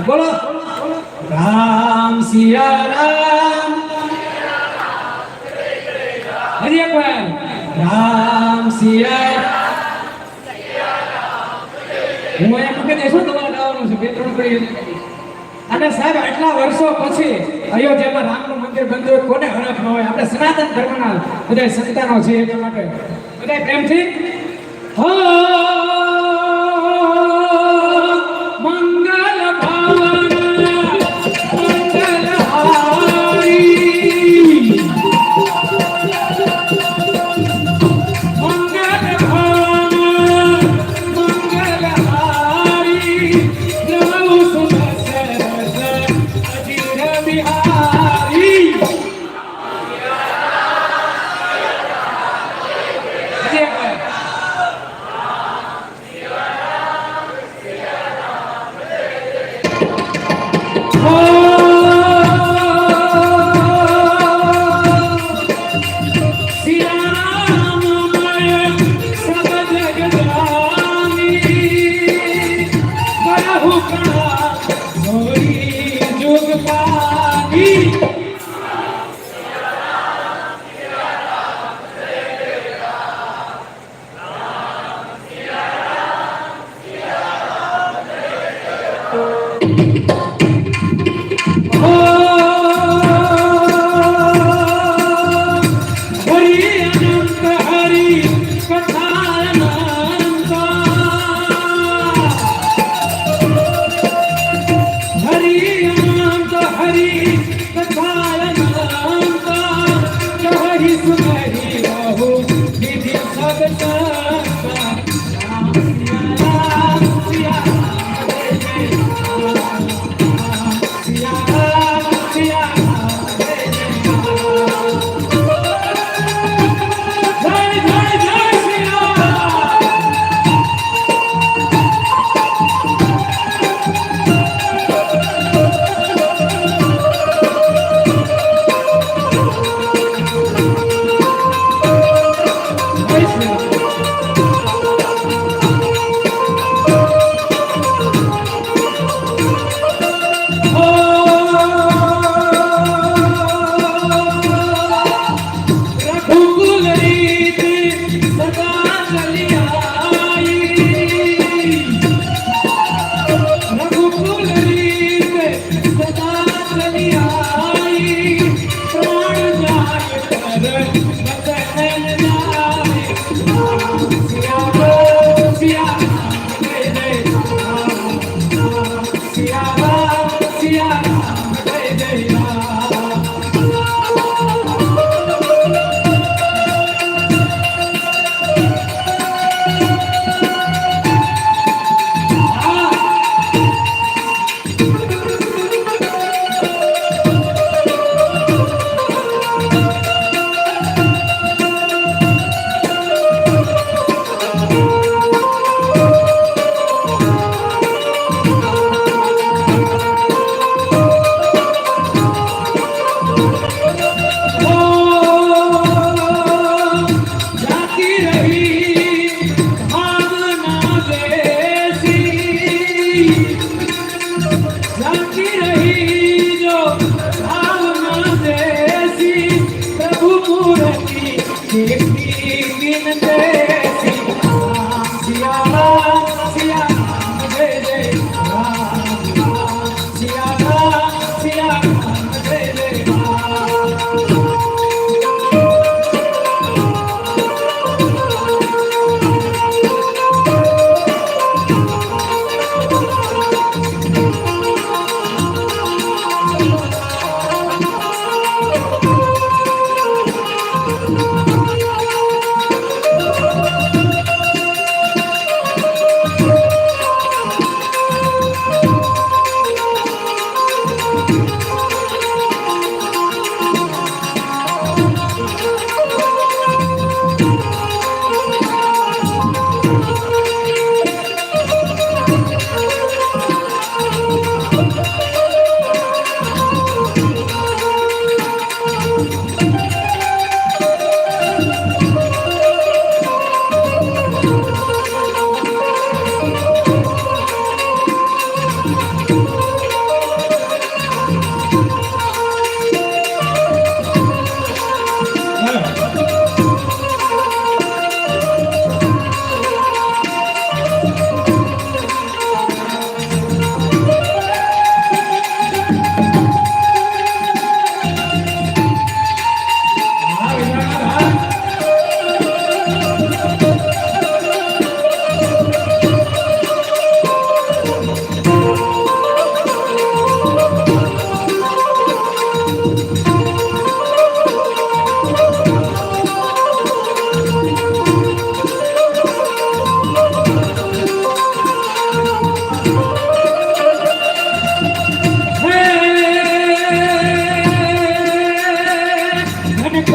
બોલો રામ સિયા રામ હજી એક વાર રામ સિયા હું અહીંયા મૂકી દઈશ તમારે ગાવાનું છે 2-3 કડી અને સાહેબ આટલા વર્ષો પછી અયોધ્યામાં રામનું મંદિર બંધ કોને હરખ ન હોય આપણે સનાતન ધર્મના બધા સંતાનો છે એટલા માટે બધા પ્રેમથી હો મંગલ ભાવન મંગલ હારી મંગલ ભાવન મંગલ હારી નમો Sudarshan અજીર Bihari Ram, Ram, Ram, Ram, Ram,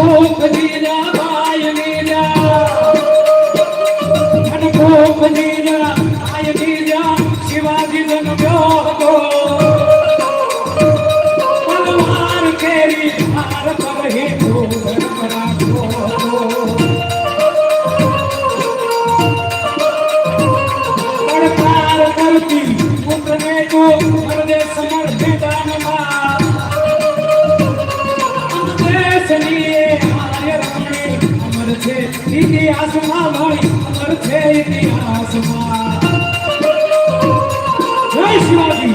કોક જીજા ભાઈ નીજા અને કોક જીજા ભાઈ નીજા શિવાજી જન્મ્યો હતો તલવાર કેરી હાર પર હિંદુ ધર્મ રાખો પડકાર કરતી પુત્રને તો મરદે સમર્પિતાનમાં દેશનીએ આર્ય રમણી અમર છે ઇતિહાસમાં ભાઈ અમર છે ઇતિહાસમાં જય શિવાજી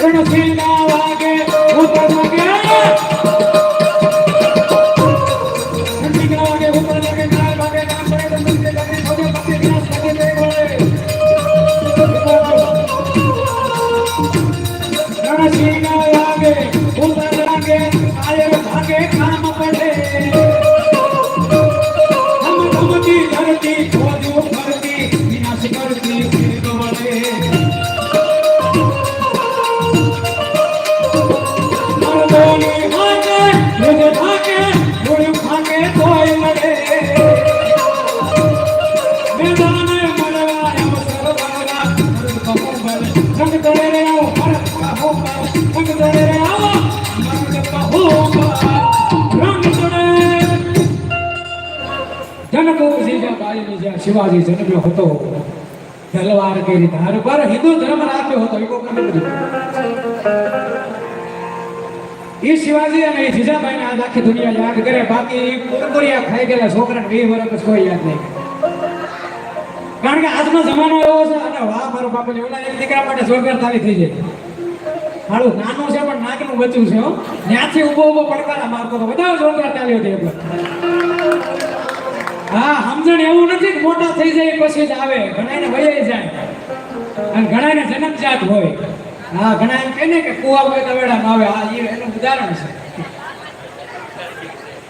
રણસીના વાગે ઉપર વાગે રણસીના વાગે ઉપર વાગે નાલ વાગે નામ પડે તો મંદિર લાગે થોડે પક્ષી વિનાશ લાગે તે બોલે રણસીના વાગે ઉપર વાગે આયર ભાગે કામ પડે હમ ધમતી ધરતી ખોજો ફરતી વિનાશ કરતી ફિર વળે મરદોની ભાગે મુજે ભાગે મુળ્યું ભાગે તોય મળે મેદાને મળવા અવસર વાળા રંગ દરે રે આવો રંગ દરે રે આવો રંગ દરે જનકો જીજાબાઈ ની શિવાજી જન્મ્યો હતો તલવાર કેરી ધાર પર હિન્દુ ધર્મ રાખ્યો હતો એકો એ શિવાજી અને જીજાબાઈ ને આખી દુનિયા યાદ કરે બાકી કુરકુરિયા ખાઈ ગયેલા છોકરાને 20 વર્ષ કોઈ યાદ નહીં કારણ કે આજનો જમાનો એવો છે અને વાહ મારો બાપુ ઓલા એક દીકરા માટે જોરદાર તાળી થઈ જાય હાલું નાનું છે પણ નાકનું બચ્ચું છે હો ત્યાંથી ઊભો ઊભો પડકારા મારતો તો બધા જોરદાર તાળી હતી એટલે હા સમજણ એવું નથી કે મોટા થઈ જાય પછી જ આવે ઘણાને વહી જાય અને ઘણાને જન્મજાત હોય હા ઘણા એમ કહે ને કે કુવા હોય તવેડામાં આવે હા એનું ઉદાહરણ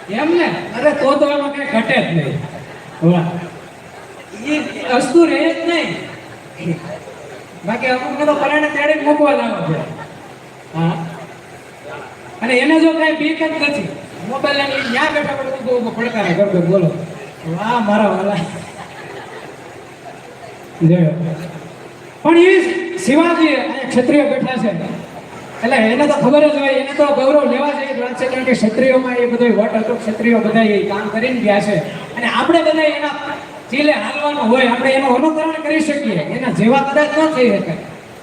છે એમ ને અરે તો એમાં કઈ ઘટે જ નહીં વાહ એ વસ્તુ રહે જ નહીં બાકી અમુક તો પરાણે તેડે મૂકવા લાવો છે હા અને એને જો કઈ બીક જ નથી મોબાઈલ લઈને ત્યાં બેઠા બેઠા પડકારા કરતો બોલો વાહ મારા વાલા જય પણ એ શિવાજી ક્ષત્રિય બેઠા છે એટલે એને તો ખબર જ હોય એને તો ગૌરવ લેવા જેવી વાત છે કારણ કે ક્ષત્રિયોમાં એ બધો વટ હતો ક્ષત્રિયો બધા એ કામ કરીને ગયા છે અને આપણે બધા એના ચીલે હાલવાનું હોય આપણે એનું અનુકરણ કરી શકીએ એના જેવા કદાચ ન થઈ શકે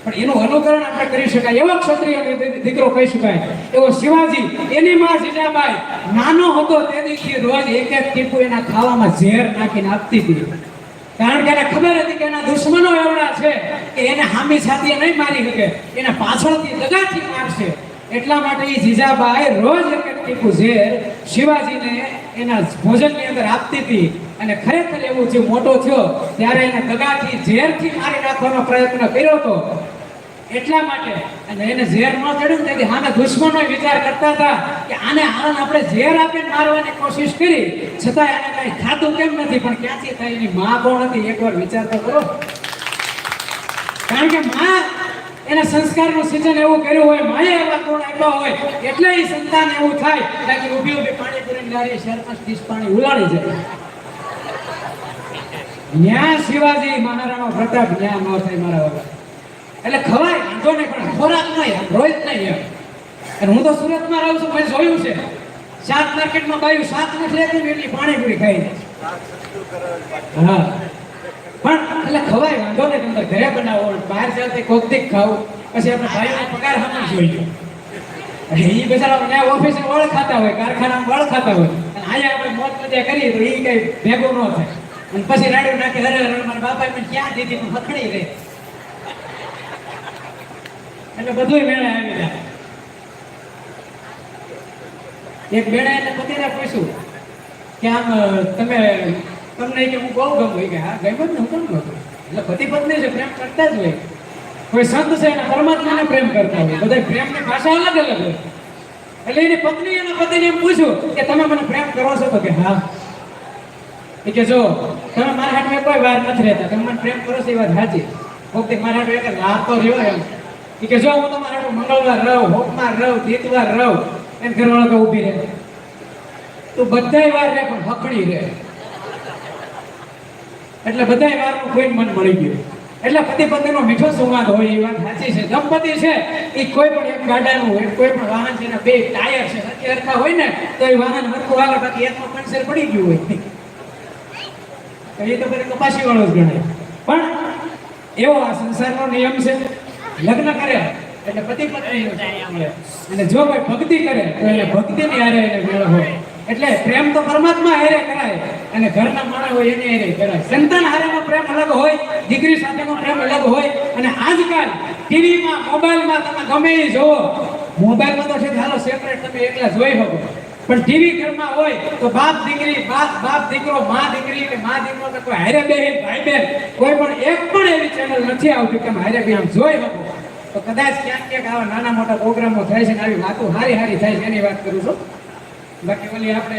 પણ એનું અનુકરણ આપણે કરી શકાય એવો ક્ષત્રિય દીકરો કહી શકાય એવો શિવાજી એની માં જીજાબાઈ નાનો હતો તેથી રોજ એક એક ટીપુ એના ખાવામાં ઝેર નાખીને આપતી હતી કારણ કે એને ખબર હતી કે એના દુશ્મનો એવડા છે કે એને હામી છાતીએ નહીં મારી શકે એને પાછળથી દગાથી મારશે એટલા માટે એ જીજાબાઈ રોજ એક એક ટીપુ ઝેર શિવાજીને એના ભોજનની અંદર આપતી હતી અને ખરેખર એવું જે મોટો થયો ત્યારે એને દગાથી ઝેરથી મારી નાખવાનો પ્રયત્ન કર્યો હતો એટલા માટે અને એને ઝેર ન ચડ્યું તેથી આના દુશ્મનો વિચાર કરતા હતા કે આને આપણે ઝેર આપીને મારવાની કોશિશ કરી છતાં એને કઈ ખાતું કેમ નથી પણ ક્યાંથી થાય એની માં કોણ હતી એકવાર વિચાર તો કરો કારણ કે માં એના સંસ્કારનું સિંચન એવું કર્યું હોય માએ એવા ગુણ આપ્યા હોય એટલે એ સંતાન એવું થાય કે ઊભી ઊભી પાણી પૂરીને લારી શહેરમાં 30 પાણી ઉલાડી જાય ન્યા શિવાજી મહારાણા પ્રતાપ ન્યા ન થાય મારા વાળા એટલે ખવાય વાંધો નહીં પણ ખોરાક નહીં રોજ નહીં એમ અને હું તો સુરતમાં રહું છું મેં જોયું છે શાક માર્કેટમાં બાયું શાક નથી લેતું એટલી પાણીપુરી ખાઈ હા પણ એટલે ખવાય વાંધો નહીં તમે ઘરે બનાવો બહાર ચાલતી કોક દીક ખાવ પછી આપણે ભાઈનો પગાર સામે જોઈએ એ બેચારા ત્યાં ઓફિસે વળ ખાતા હોય કારખાનામાં વળ ખાતા હોય અને અહીંયા આપણે મોજ મજા કરીએ તો એ કઈ ભેગું ન થાય અને પછી રાડ્યું નાખે અરે મારા બાપા મને ક્યાં દીધી હું હખડી રહે એટલે બધું મેળે આવી જાય એક બેડા એને પતિને પૂછ્યું કે આમ તમને કે હું બહુ ગમું કે હા ગમ્યો ને હું કેમ ગમું એટલે પતિ પત્ની છે પ્રેમ કરતા જ હોય કોઈ સંત છે એના પરમાત્માને પ્રેમ કરતા હોય બધા પ્રેમની ભાષા અલગ અલગ હોય એટલે એની પત્ની એના પતિને એમ પૂછ્યું કે તમે મને પ્રેમ કરો છો તો કે હા એ કે જો તમે મારા હાથમાં કોઈ વાર નથી રહેતા તમે મને પ્રેમ કરો છો એ વાત સાચી કોકથી મારા હાટુ એક રાત તો રહ્યો એમ ઈ કે જો હું તમારા હાટુ મંગળવાર રહું, હોમવાર રહું, દીતવાર રહું, એમ ઘરવાળો તો ઊભી રહે. તું બધાય વાર રહે પણ હકડી રહે. એટલે બધાય વારનું કોઈ મન મળી ગયું. એટલે પતિ પત્નીનો મીઠો સંવાદ હોય એ વાત સાચી છે. દંપતી છે એ કોઈ પણ એક ગાડાનું હોય, કોઈ પણ વાહન છે એના બે ટાયર છે સરખી હરખા હોય ને તો એ વાહન હરખું હાલે, બાકી એકમાં પંચર પડી ગયું હોય તો એ તો પછી કપાસી વાળો જ ગણાય. પણ એવો આ સંસારનો નિયમ છે. લગ્ન કરે એટલે પતિ પત્નીનો ન્યાય મળે, અને જો કોઈ ભક્તિ કરે તો એને ભક્તિની હારે એને મેળ હોય. એટલે પ્રેમ તો પરમાત્મા હારે કરાય અને ઘરના માણસ હોય એની હારે કરાય. સંતાન હારેનો પ્રેમ અલગ હોય, દીકરી સાથેનો પ્રેમ અલગ હોય. અને આજકાલ ટીવીમાં, મોબાઈલમાં તમે ગમે એ જોવો, મોબાઈલમાં તો છે હાલો સેપરેટ તમે એકલા જોઈ શકો, પણ ટીવી ઘરમાં હોય તો બાપ દીકરી, બાપ દીકરો, માં દીકરી કે માં દીકરો કે કોઈ હારે બે ભાઈ બેન કોઈ પણ એક પણ એવી ચેનલ નથી આવતી કે હારે બે આમ જોઈ શકો. તો કદાચ ક્યાંક ક્યાંક આવા નાના મોટા પ્રોગ્રામો થાય છે ને આવી વાતો હારી થાય છે એની વાત કરું છું. બાકી ઓલી આપણે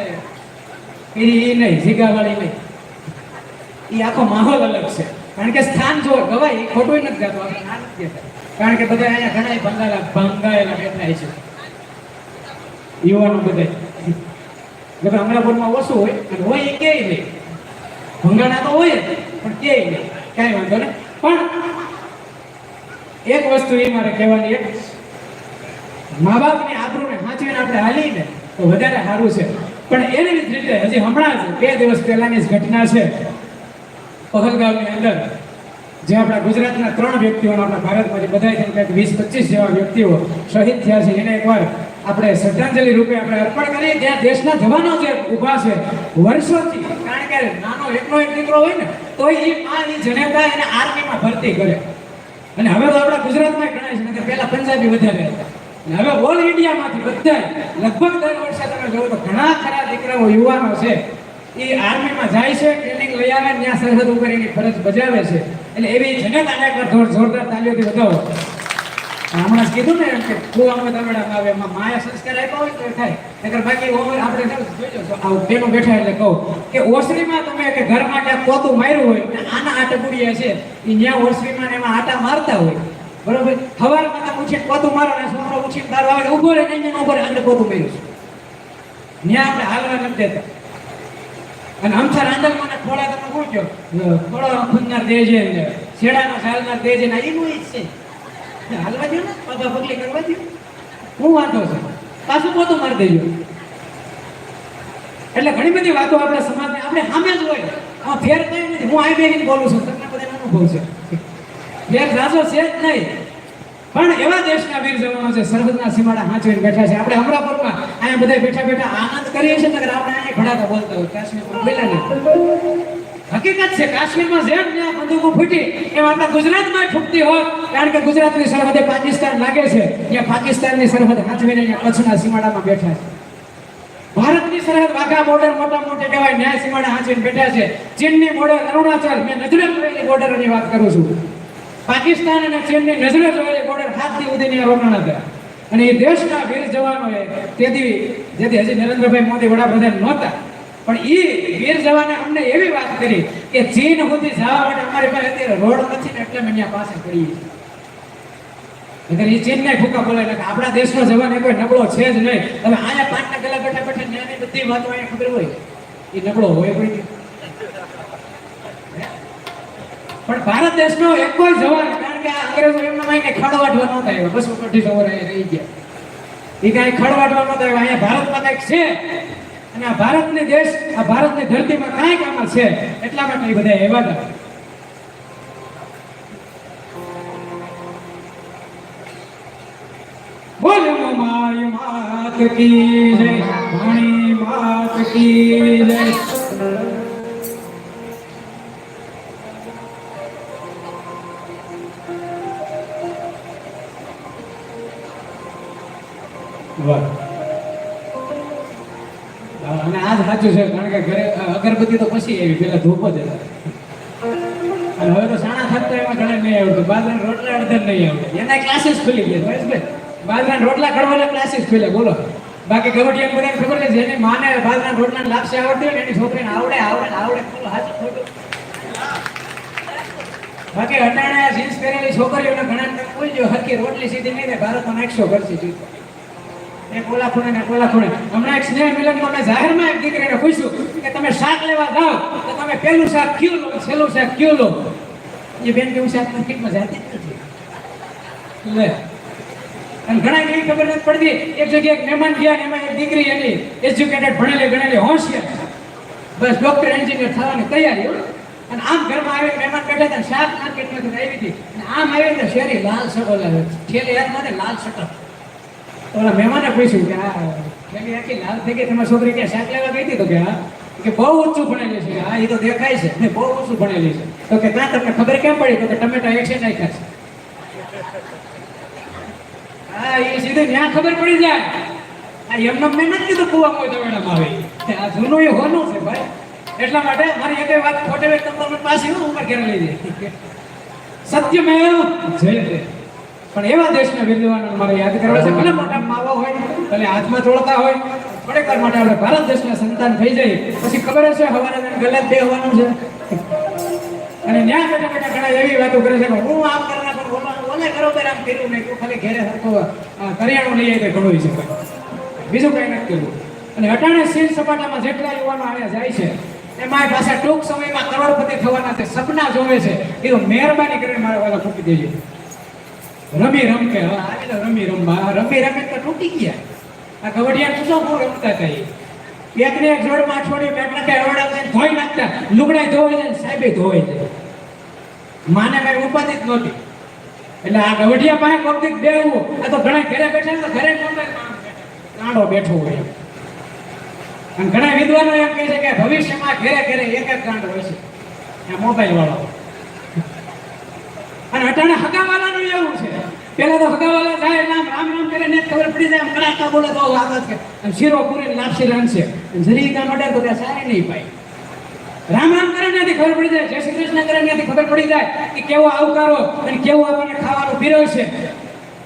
પીરી નહીં, જીગાવાળી નહીં, એ આખો માહોલ અલગ છે. કારણ કે સ્થાન જો ગવાય એ ખોટું નથી ગાતો, આપણે ના નથી કહેતા. કારણ કે બધા અહીંયા ઘણા ભંગાયેલા બેઠા છે યુવાનો બધા. અમરાપુરમાં ઓછું હોય અને હોય એ ક્યાંય નહીં, ભંગાણા તો હોય જ પણ ક્યાંય નહીં, કાંઈ વાંધો નહીં. પણ એક વસ્તુ એ મારે કહેવાની, એક મા બાપની આબરૂને સાચવીને આપણે હાલીને તો વધારે સારું છે. પણ એની જ રીતે હજી હમણાં જ 2 દિવસ પહેલાની જ ઘટના છે પહલગામની અંદર, જે આપણા ગુજરાતના 3 વ્યક્તિઓ, આપણા ભારતમાંથી બધા કંઈક 20-25 જેવા વ્યક્તિઓ શહીદ થયા છે. એને એકવાર આપણે શ્રદ્ધાંજલિ રૂપે આપણે અર્પણ કરીએ. ત્યાં દેશના જવાનો જે ઊભા છે વર્ષોથી, કારણ કે નાનો એકનો એક દીકરો હોય ને તો એ જનેતા એને આર્મીમાં ભરતી કરે. અને હવે તો આપણા ગુજરાતમાં ગણાય છે કે પહેલા પંજાબી વધારે હતા, હવે ઓલ ઇન્ડિયામાંથી બધા લગભગ દર વર્ષે તમે જોવો તો ઘણા ખરા દીકરાઓ, યુવાનો છે એ આર્મીમાં જાય છે, ટ્રેનિંગ લઈ આવે, ત્યાં સરહદ ઉપર એની ફરજ બજાવે છે. એટલે એવી જનતાને એકવાર જોરદાર તાલીઓથી વધાવો. હમણાં કીધું ને એમ કે કુવામાં દમેડામાં આવે, એમાં માયા સંસ્કાર આપ્યા હોય તો થાય. નકર બાકી આપણે જોઈજો બેનો બેઠા એટલે કહું કે ઓસરીમાં તમે કે ઘરમાં ક્યાંક પોતું માર્યું હોય ને આના આ ટપુડિયા છે એ ત્યાં ઓસરીમાં એમાં આટા મારતા હોય, બરોબર. સવારમાં તમે ઉઠીને પોતું મારો ને છોકરો ઉઠીને તારો આવે ઉભો રહે નહીં, ઉભો રહે આપણે પોતું માર્યું છે, ત્યાં આપણે હાલવા નથી દેતા. અને અમથા રાંદલમાં ખોળા તમે પૂછજો, ખોળો ખુદનાર દેજે ને છેડાનો ચાલનાર દેજે ને એનું જ છે. હાલવા દો ને, પગા પગલી કરવા દો, હું વાંધો છે, પાછું પોતું મારી દેજો. એટલે ઘણી બધી વાતો આપણે સમાજને આપણે સામે જ હોય, આ ફેર કઈ નથી. હું આ બેહીને બોલું છું, તમને બધાને અનુભવ છે, ફેર જાજો છે જ નહીં. પણ એવા દેશના વીર જવાનો છે, સરહદના સીમાડા હાંચવીને બેઠા છે. આપણે અમરાપુરમાં અહીંયા બધા બેઠા બેઠા આનંદ કરીએ છીએ, નકર આપણે અહીંયા ભડાકા બોલતા હોય. કાશ્મીરમાં બોલ્યા ને, હકીકત છે કાશ્મીરમાં જેમ ત્યાં બંદૂકો ફૂટી એમ આપણા ગુજરાતમાં ફૂટતી હોત. કારણ કે ગુજરાતની સરહદે પાકિસ્તાન લાગે છે, ત્યાં પાકિસ્તાનની સરહદ હાંચવીને અહીંયા કચ્છના સીમાડામાં બેઠા છે. ભારતની સરહદ વાઘા બોર્ડર મોટા મોટી કહેવાય, ન્યાય સીમાડા હાંચવીને બેઠા છે. ચીનની બોર્ડર અરુણાચલ, મેં નજરે જોયેલી બોર્ડરની વાત કરું છું. પાકિસ્તાન અને ચીનની નજરે જોયેલી બોર્ડર 7 દી સુધીની રોકાણા હતા. અને એ દેશના વીર જવાનોએ જેથી હજી નરેન્દ્રભાઈ મોદી વડાપ્રધાન નહોતા, પણ એ વીર જવાને અમને એવી વાત કરી કે ચીન સુધી જવા માટે અમારી પાસે અત્યારે રોડ નથી ને એટલે અમે અહીંયા પાસે પડીએ છીએ. એ ચીનને ભૂકા બોલાય કે આપણા દેશનો જવાન કોઈ નબળો છે જ નહીં. તમે અહીંયા 5 ના ગલા બેઠા બેઠા ન્યાયની બધી વાતો અહીંયા ખબર હોય એ નબળો હોય કોઈ નહીં. પણ ભારત દેશનો એક કોઈ જવાન, કારણ કે આ અંગ્રેજો એમના માં કઈ ખડવાટવા નહોતા આવ્યા, 200-250 વર્ષ રહી ગયા, એ કઈ ખડવાટવા નહોતા આવ્યા. અહીંયા ભારતમાં કંઈક છે અને આ ભારતની દેશ, આ ભારતની ધરતીમાં કાંઈક આમાં છે, એટલા માટે એ બધા એવા હતા. બોલો મારી માત કી જય, વાણી માત કી જય. અને આ જ સાચું છે, કારણ કે ઘરે અગરબત્તી તો પછી આવી, પેલા ધૂપ જ હતા. અને હવે તો સાણા ખાતા એમાં ઘણા નહીં આવતું, બાજરાના રોટલા અડધા નહીં આવડે. એના ક્લાસીસ ખુલી ગયા, ભાઈ બાજરાના રોટલા ઘડવાના ક્લાસીસ ખુલ્યા, બોલો. બાકી ગવટિયાને બધાને ખબર છે, જેની માને બાજરાના રોટલા લાપસી આવડતી હોય ને એની છોકરીને આવડે આવડે આવડે. સાચું ખોટું? બાકી અટાણે જીન્સ પહેરેલી છોકરીઓને ઘણા તમે પૂછજો હરકી રોટલી સીધી નહીં થાય ભારતમાં નાખશો કરશે જીતો એ કોલા ખૂણે ને કોલા ખૂણે હમણાં એક સ્નેહ મિલનમાં મેં જાહેરમાં એક દીકરીને પૂછ્યું કે તમે શાક લેવા જાઓ તો તમે પેલું શાક કયું લો છેલ્લું શાક કયું લો એ બેન કેવું શાક માર્કેટમાં જાતી જ નથી લે અને ઘણા એવી ખબર નથી પડતી એક જગ્યાએ એક મહેમાન ગયા ને એમાં એક દીકરી એની એજ્યુકેટેડ ભણેલી ગણેલી હોશિયાર બસ ડોક્ટર એન્જિનિયર થવાની તૈયારી અને આમ ઘરમાં આવે મહેમાન બેઠા હતા શાક માર્કેટમાંથી આવી હતી અને આમ આવે ને શેરી લાલ સટો લાવે છેલ્લે યાદ માટે લાલ સટો ઓલા મહેમાને પૂછ્યું કે આ કેવી આખી લાલ થઈ ગઈ તમારી છોકરી ક્યાં શાક લેવા ગઈ હતી તો કે હા કે બહુ ઊંચું ભણેલી છે હા એ તો દેખાય છે ને બહુ ઊંચું ભણેલી છે તો કે ના તમને ખબર કેમ પડી તો કે ટમેટા એક છે નાખ્યા છે હા એ સીધું ત્યાં ખબર પડી જાય આ એમને મેં નથી કીધું કુવામાં જવાડામાં આવે આ જૂનું એ હોનું છે ભાઈ એટલા માટે મારી એક વાત ખોટે તમને પાછી ઉંમર ઘેર લઈ જાય સત્યમેવ જયતે પણ એવા દેશના વિદ્વાનોને મારે યાદ કરવા છે ભલે મોટા માવા હોય ભલે હાથમાં તોડતા હોય થોડીક વાર માટે આપણે ભારત દેશના સંતાન થઈ જઈએ પછી ખબર હશે હવારે ગલત બે હોવાનું છે અને ન્યા બેઠા બેઠા ઘણા એવી વાતો કરે છે કે હું આમ કરના પણ ઓલે બરોબર આમ કર્યું નહીં તું ખાલી ઘેરે સરખો કરિયાણું લઈ આવી ઘણું હોય છે બીજું કંઈ નથી કર્યું અને અટાણે સીલ સપાટામાં જેટલા યુવાનો આવ્યા જાય છે એમાં પાછા ટૂંક સમયમાં કરોડપતિ થવાના તે સપના જોવે છે એ તો મહેરબાની કરીને મારા વાળા ફૂટી દેજો રમી રમ કે આવી તો રમી રમવા રમી રમે તો તૂટી ગયા આ કબડ્ડિયા તો શું રમતા હતા એકને એક જોડમાં છોડી બેટને કઈ અવડાવતા ધોઈ નાખતા લુગડા ધોઈ જાય સાહેબે ધોઈ જાય માને કઈ ઉપાધિ જ નહોતી એટલે આ કબડ્ડિયા પાસે કોક બેવું આ તો ઘણા ઘરે બેઠા તો ઘરે કાંડો બેઠો હોય અને ઘણા વિદ્વાનો એમ કહે છે કે ભવિષ્યમાં ઘરે ઘરે એક એક કાંડ હોય છે આ મોબાઈલ વાળો અને અટાણે હગાવાલાનું એવું છે પેલા તો હગાવાલા જાય નામ રામ રામ કરે ને ખબર પડી જાય આમ કડાકા બોલે તો આવાજ કે અને શીરો પૂરી લાપસી રાંધશે જરી કામ અડે તો ત્યાં સારી નહીં પાય રામ રામ કરે ત્યાંથી ખબર પડી જાય જય શ્રી કૃષ્ણ કરે ત્યાંથી ખબર પડી જાય કે કેવો આવકારો અને કેવું આપણને ખાવાનું પીરવશે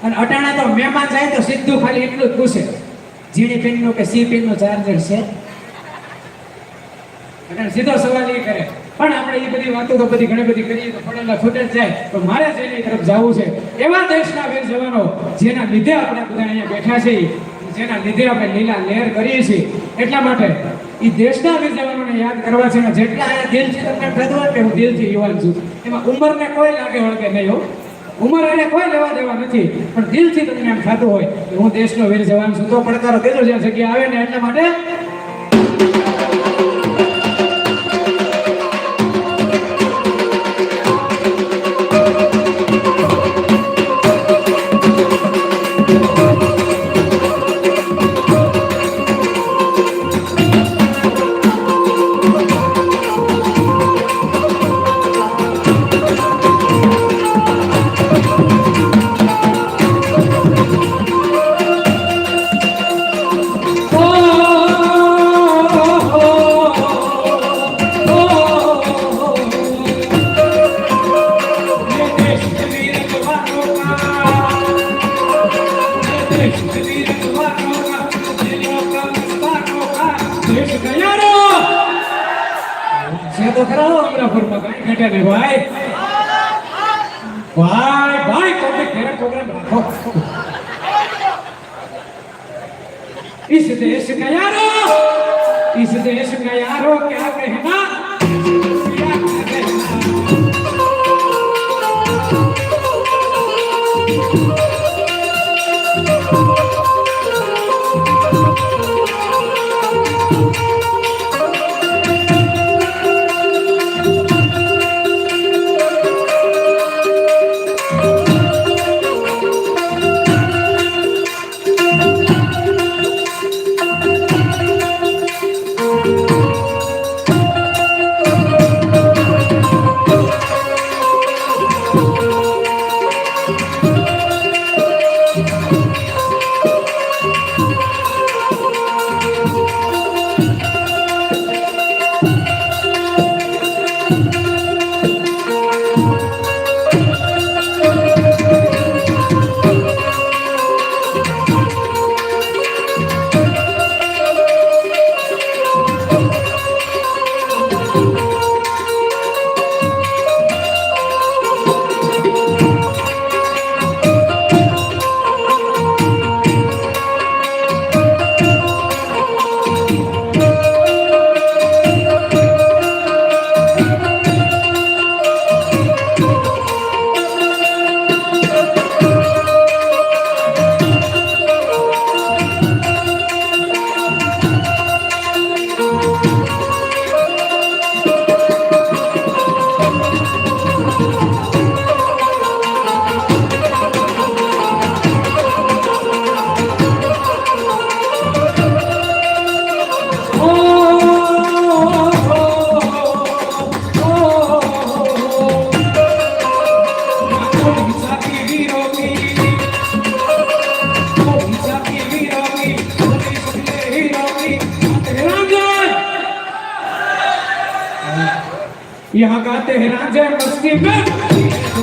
અને અટાણે તો મહેમાન જાય તો સીધું ખાલી એટલું જ પૂછે જીણી પિનનો કે સી પિનનો ચાર્જર છે અને સીધો સવાલ એ કરે પણ આપણે એ બધી વાતો તો બધી ઘણી બધી કરીએ તો પડેલા છૂટે જ જાય તો મારે જેની તરફ જવું છે એવા દેશના વીર જવાનો જેના લીધે આપણે બધા અહીંયા બેઠા છીએ જેના લીધે આપણે લીલા લહેર કરીએ છીએ એટલા માટે એ દેશના વીર જવાનોને યાદ કરવા છે અને જેટલા અહીંયા દિલથી તમને થતું હોય કે હું દિલથી યુવાન છું એમાં ઉંમરને કોઈ લાગે વળગે નહીં હો ઉંમર એને કોઈ લેવા દેવા નથી પણ દિલથી તમને એમ થતું હોય કે હું દેશનો વીર જવાન છું તો પડકારો દેજો જ્યાં જગ્યા આવે ને એટલા માટે તો ખરા અમરાપુરમાં કાંઈ ઘટે નહીં ભાઈ ભાઈ ભાઈ કોઈ ઘેરે પ્રોગ્રામ રાખો इस देश का यारो क्या कहना यहाँ गाते हैं रांझे मस्ती में मस्ती में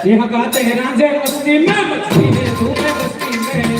यहाँ गाते हैं रांझे मस्ती में धूप में मस्ती में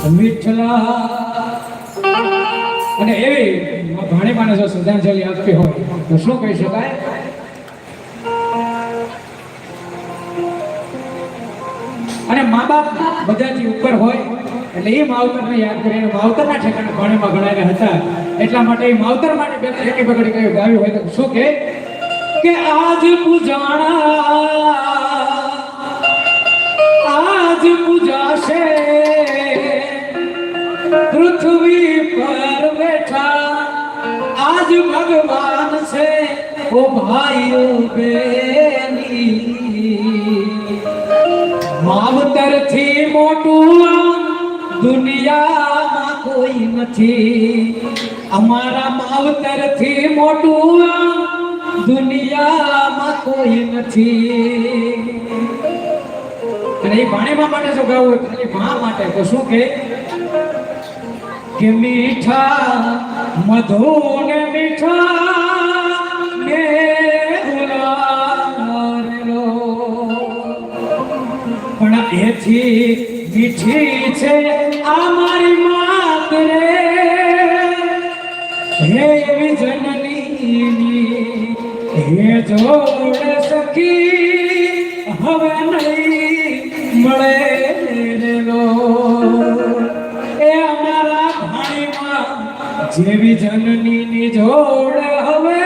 વિઠ્ઠલા અને એવી ભાણીમાને જો શ્રદ્ધાંજલિ આપવી હોય તો શું કહી શકાય? અને મા બાપ બધાથી ઉપર હોય એટલે એ માવતરને યાદ કરીને માવતરના ઠેકાણે ભાણીમાં ગણાયેલા હતા એટલા માટે એ માવતર માટે બે એકી બગડી કઈ ગાવ્યું હોય તો શું કે આજ પૂજાશે પૃથ્વી પર બેઠા આજ ભગવાન છે ઓ ભાઈઓ બેની માવતર થી મોટું દુનિયામાં કોઈ નથી અમારા માવતર થી મોટું દુનિયામાં કોઈ નથી અને એ ભાણીમા માટે શું ગાવું ખાલી મા માટે તો શું કે મીઠા મધુર મીઠા ને ઉલારેલો પણ એથી મીઠી છે આ મારી માત રે હે જનની હે જોડ સખી હવે નહીં મળે રેલો એ અમારા ભાણીમાં જેવી જનની જોડ હવે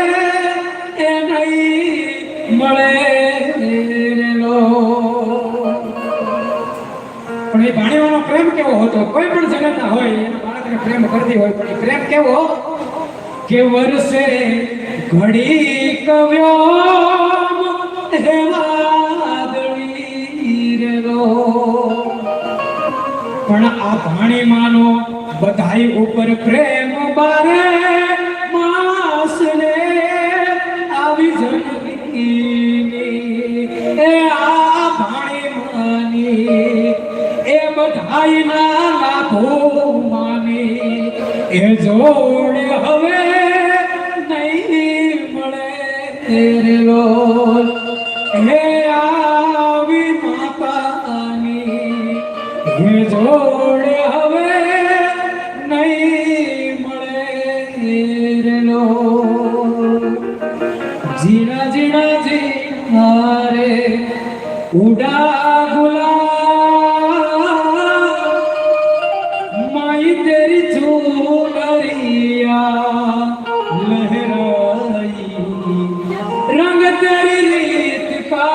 એ નહીં મળે રેલો પણ એ ભાણીવાનો પ્રેમ કેવો હતો? કોઈ પણ જનતા હોય એના બાળકને પ્રેમ કરતી હોય પણ એ પ્રેમ કેવો કે વર્ષે ઘડી કવ્યો વાદળી રેલો પણ આ ભાણીમાનો બધાઈ ઉપર પ્રેમ બારે માસને આવી જનની એ આ ભાણીમાની એ બધાઈના લાભો માની એ જોડે હવે નહીં મળે રેલો હે આવી માતાની હે જોડે હવે નહીં મળે રેલો જીણા જીણા જીણા રે ઉડા ગુલાબ માઈ તેરી ચૂનરિયા लहराई रंग तेरी रीत का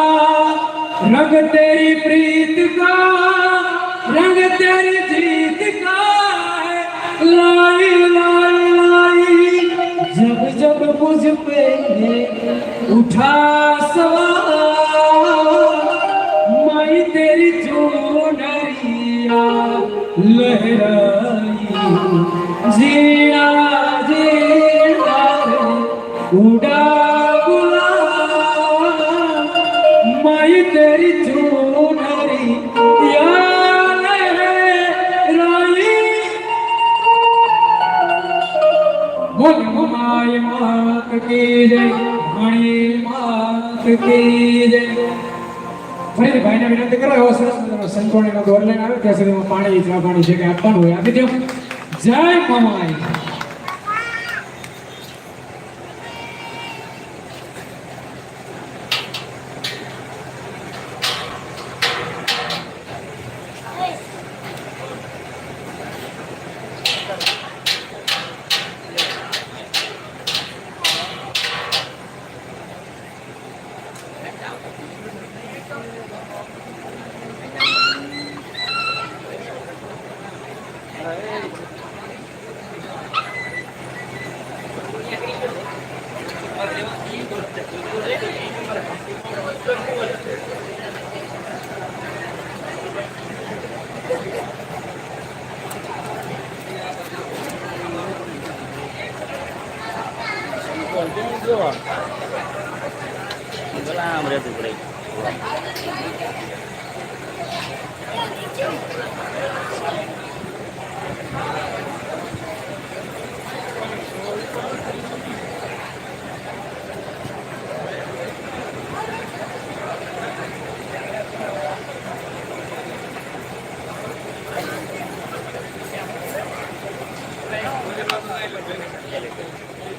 रंग तेरी प्रीत का रंग तेरी जीत का लाई लाई लाई जब जब मुझ पे उठा सवार मैं तेरी चूनरिया लहराई जीना उड़ा गुलाब मैं तेरी चूनरी याद राई बोल माय मात की जय मणि मात की जय ફરી ભાઈને વિનંતી કરો એવો સરસ મજાનો સંતોણીનો દોર લઈને આવે ત્યાં સુધીમાં પાણી ચા પાણી જે કંઈ આપવાનું હોય આપી દો. જય મમાઈ.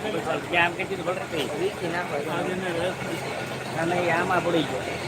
આમ કીધું ખબર હતી આમાં પડી ગયો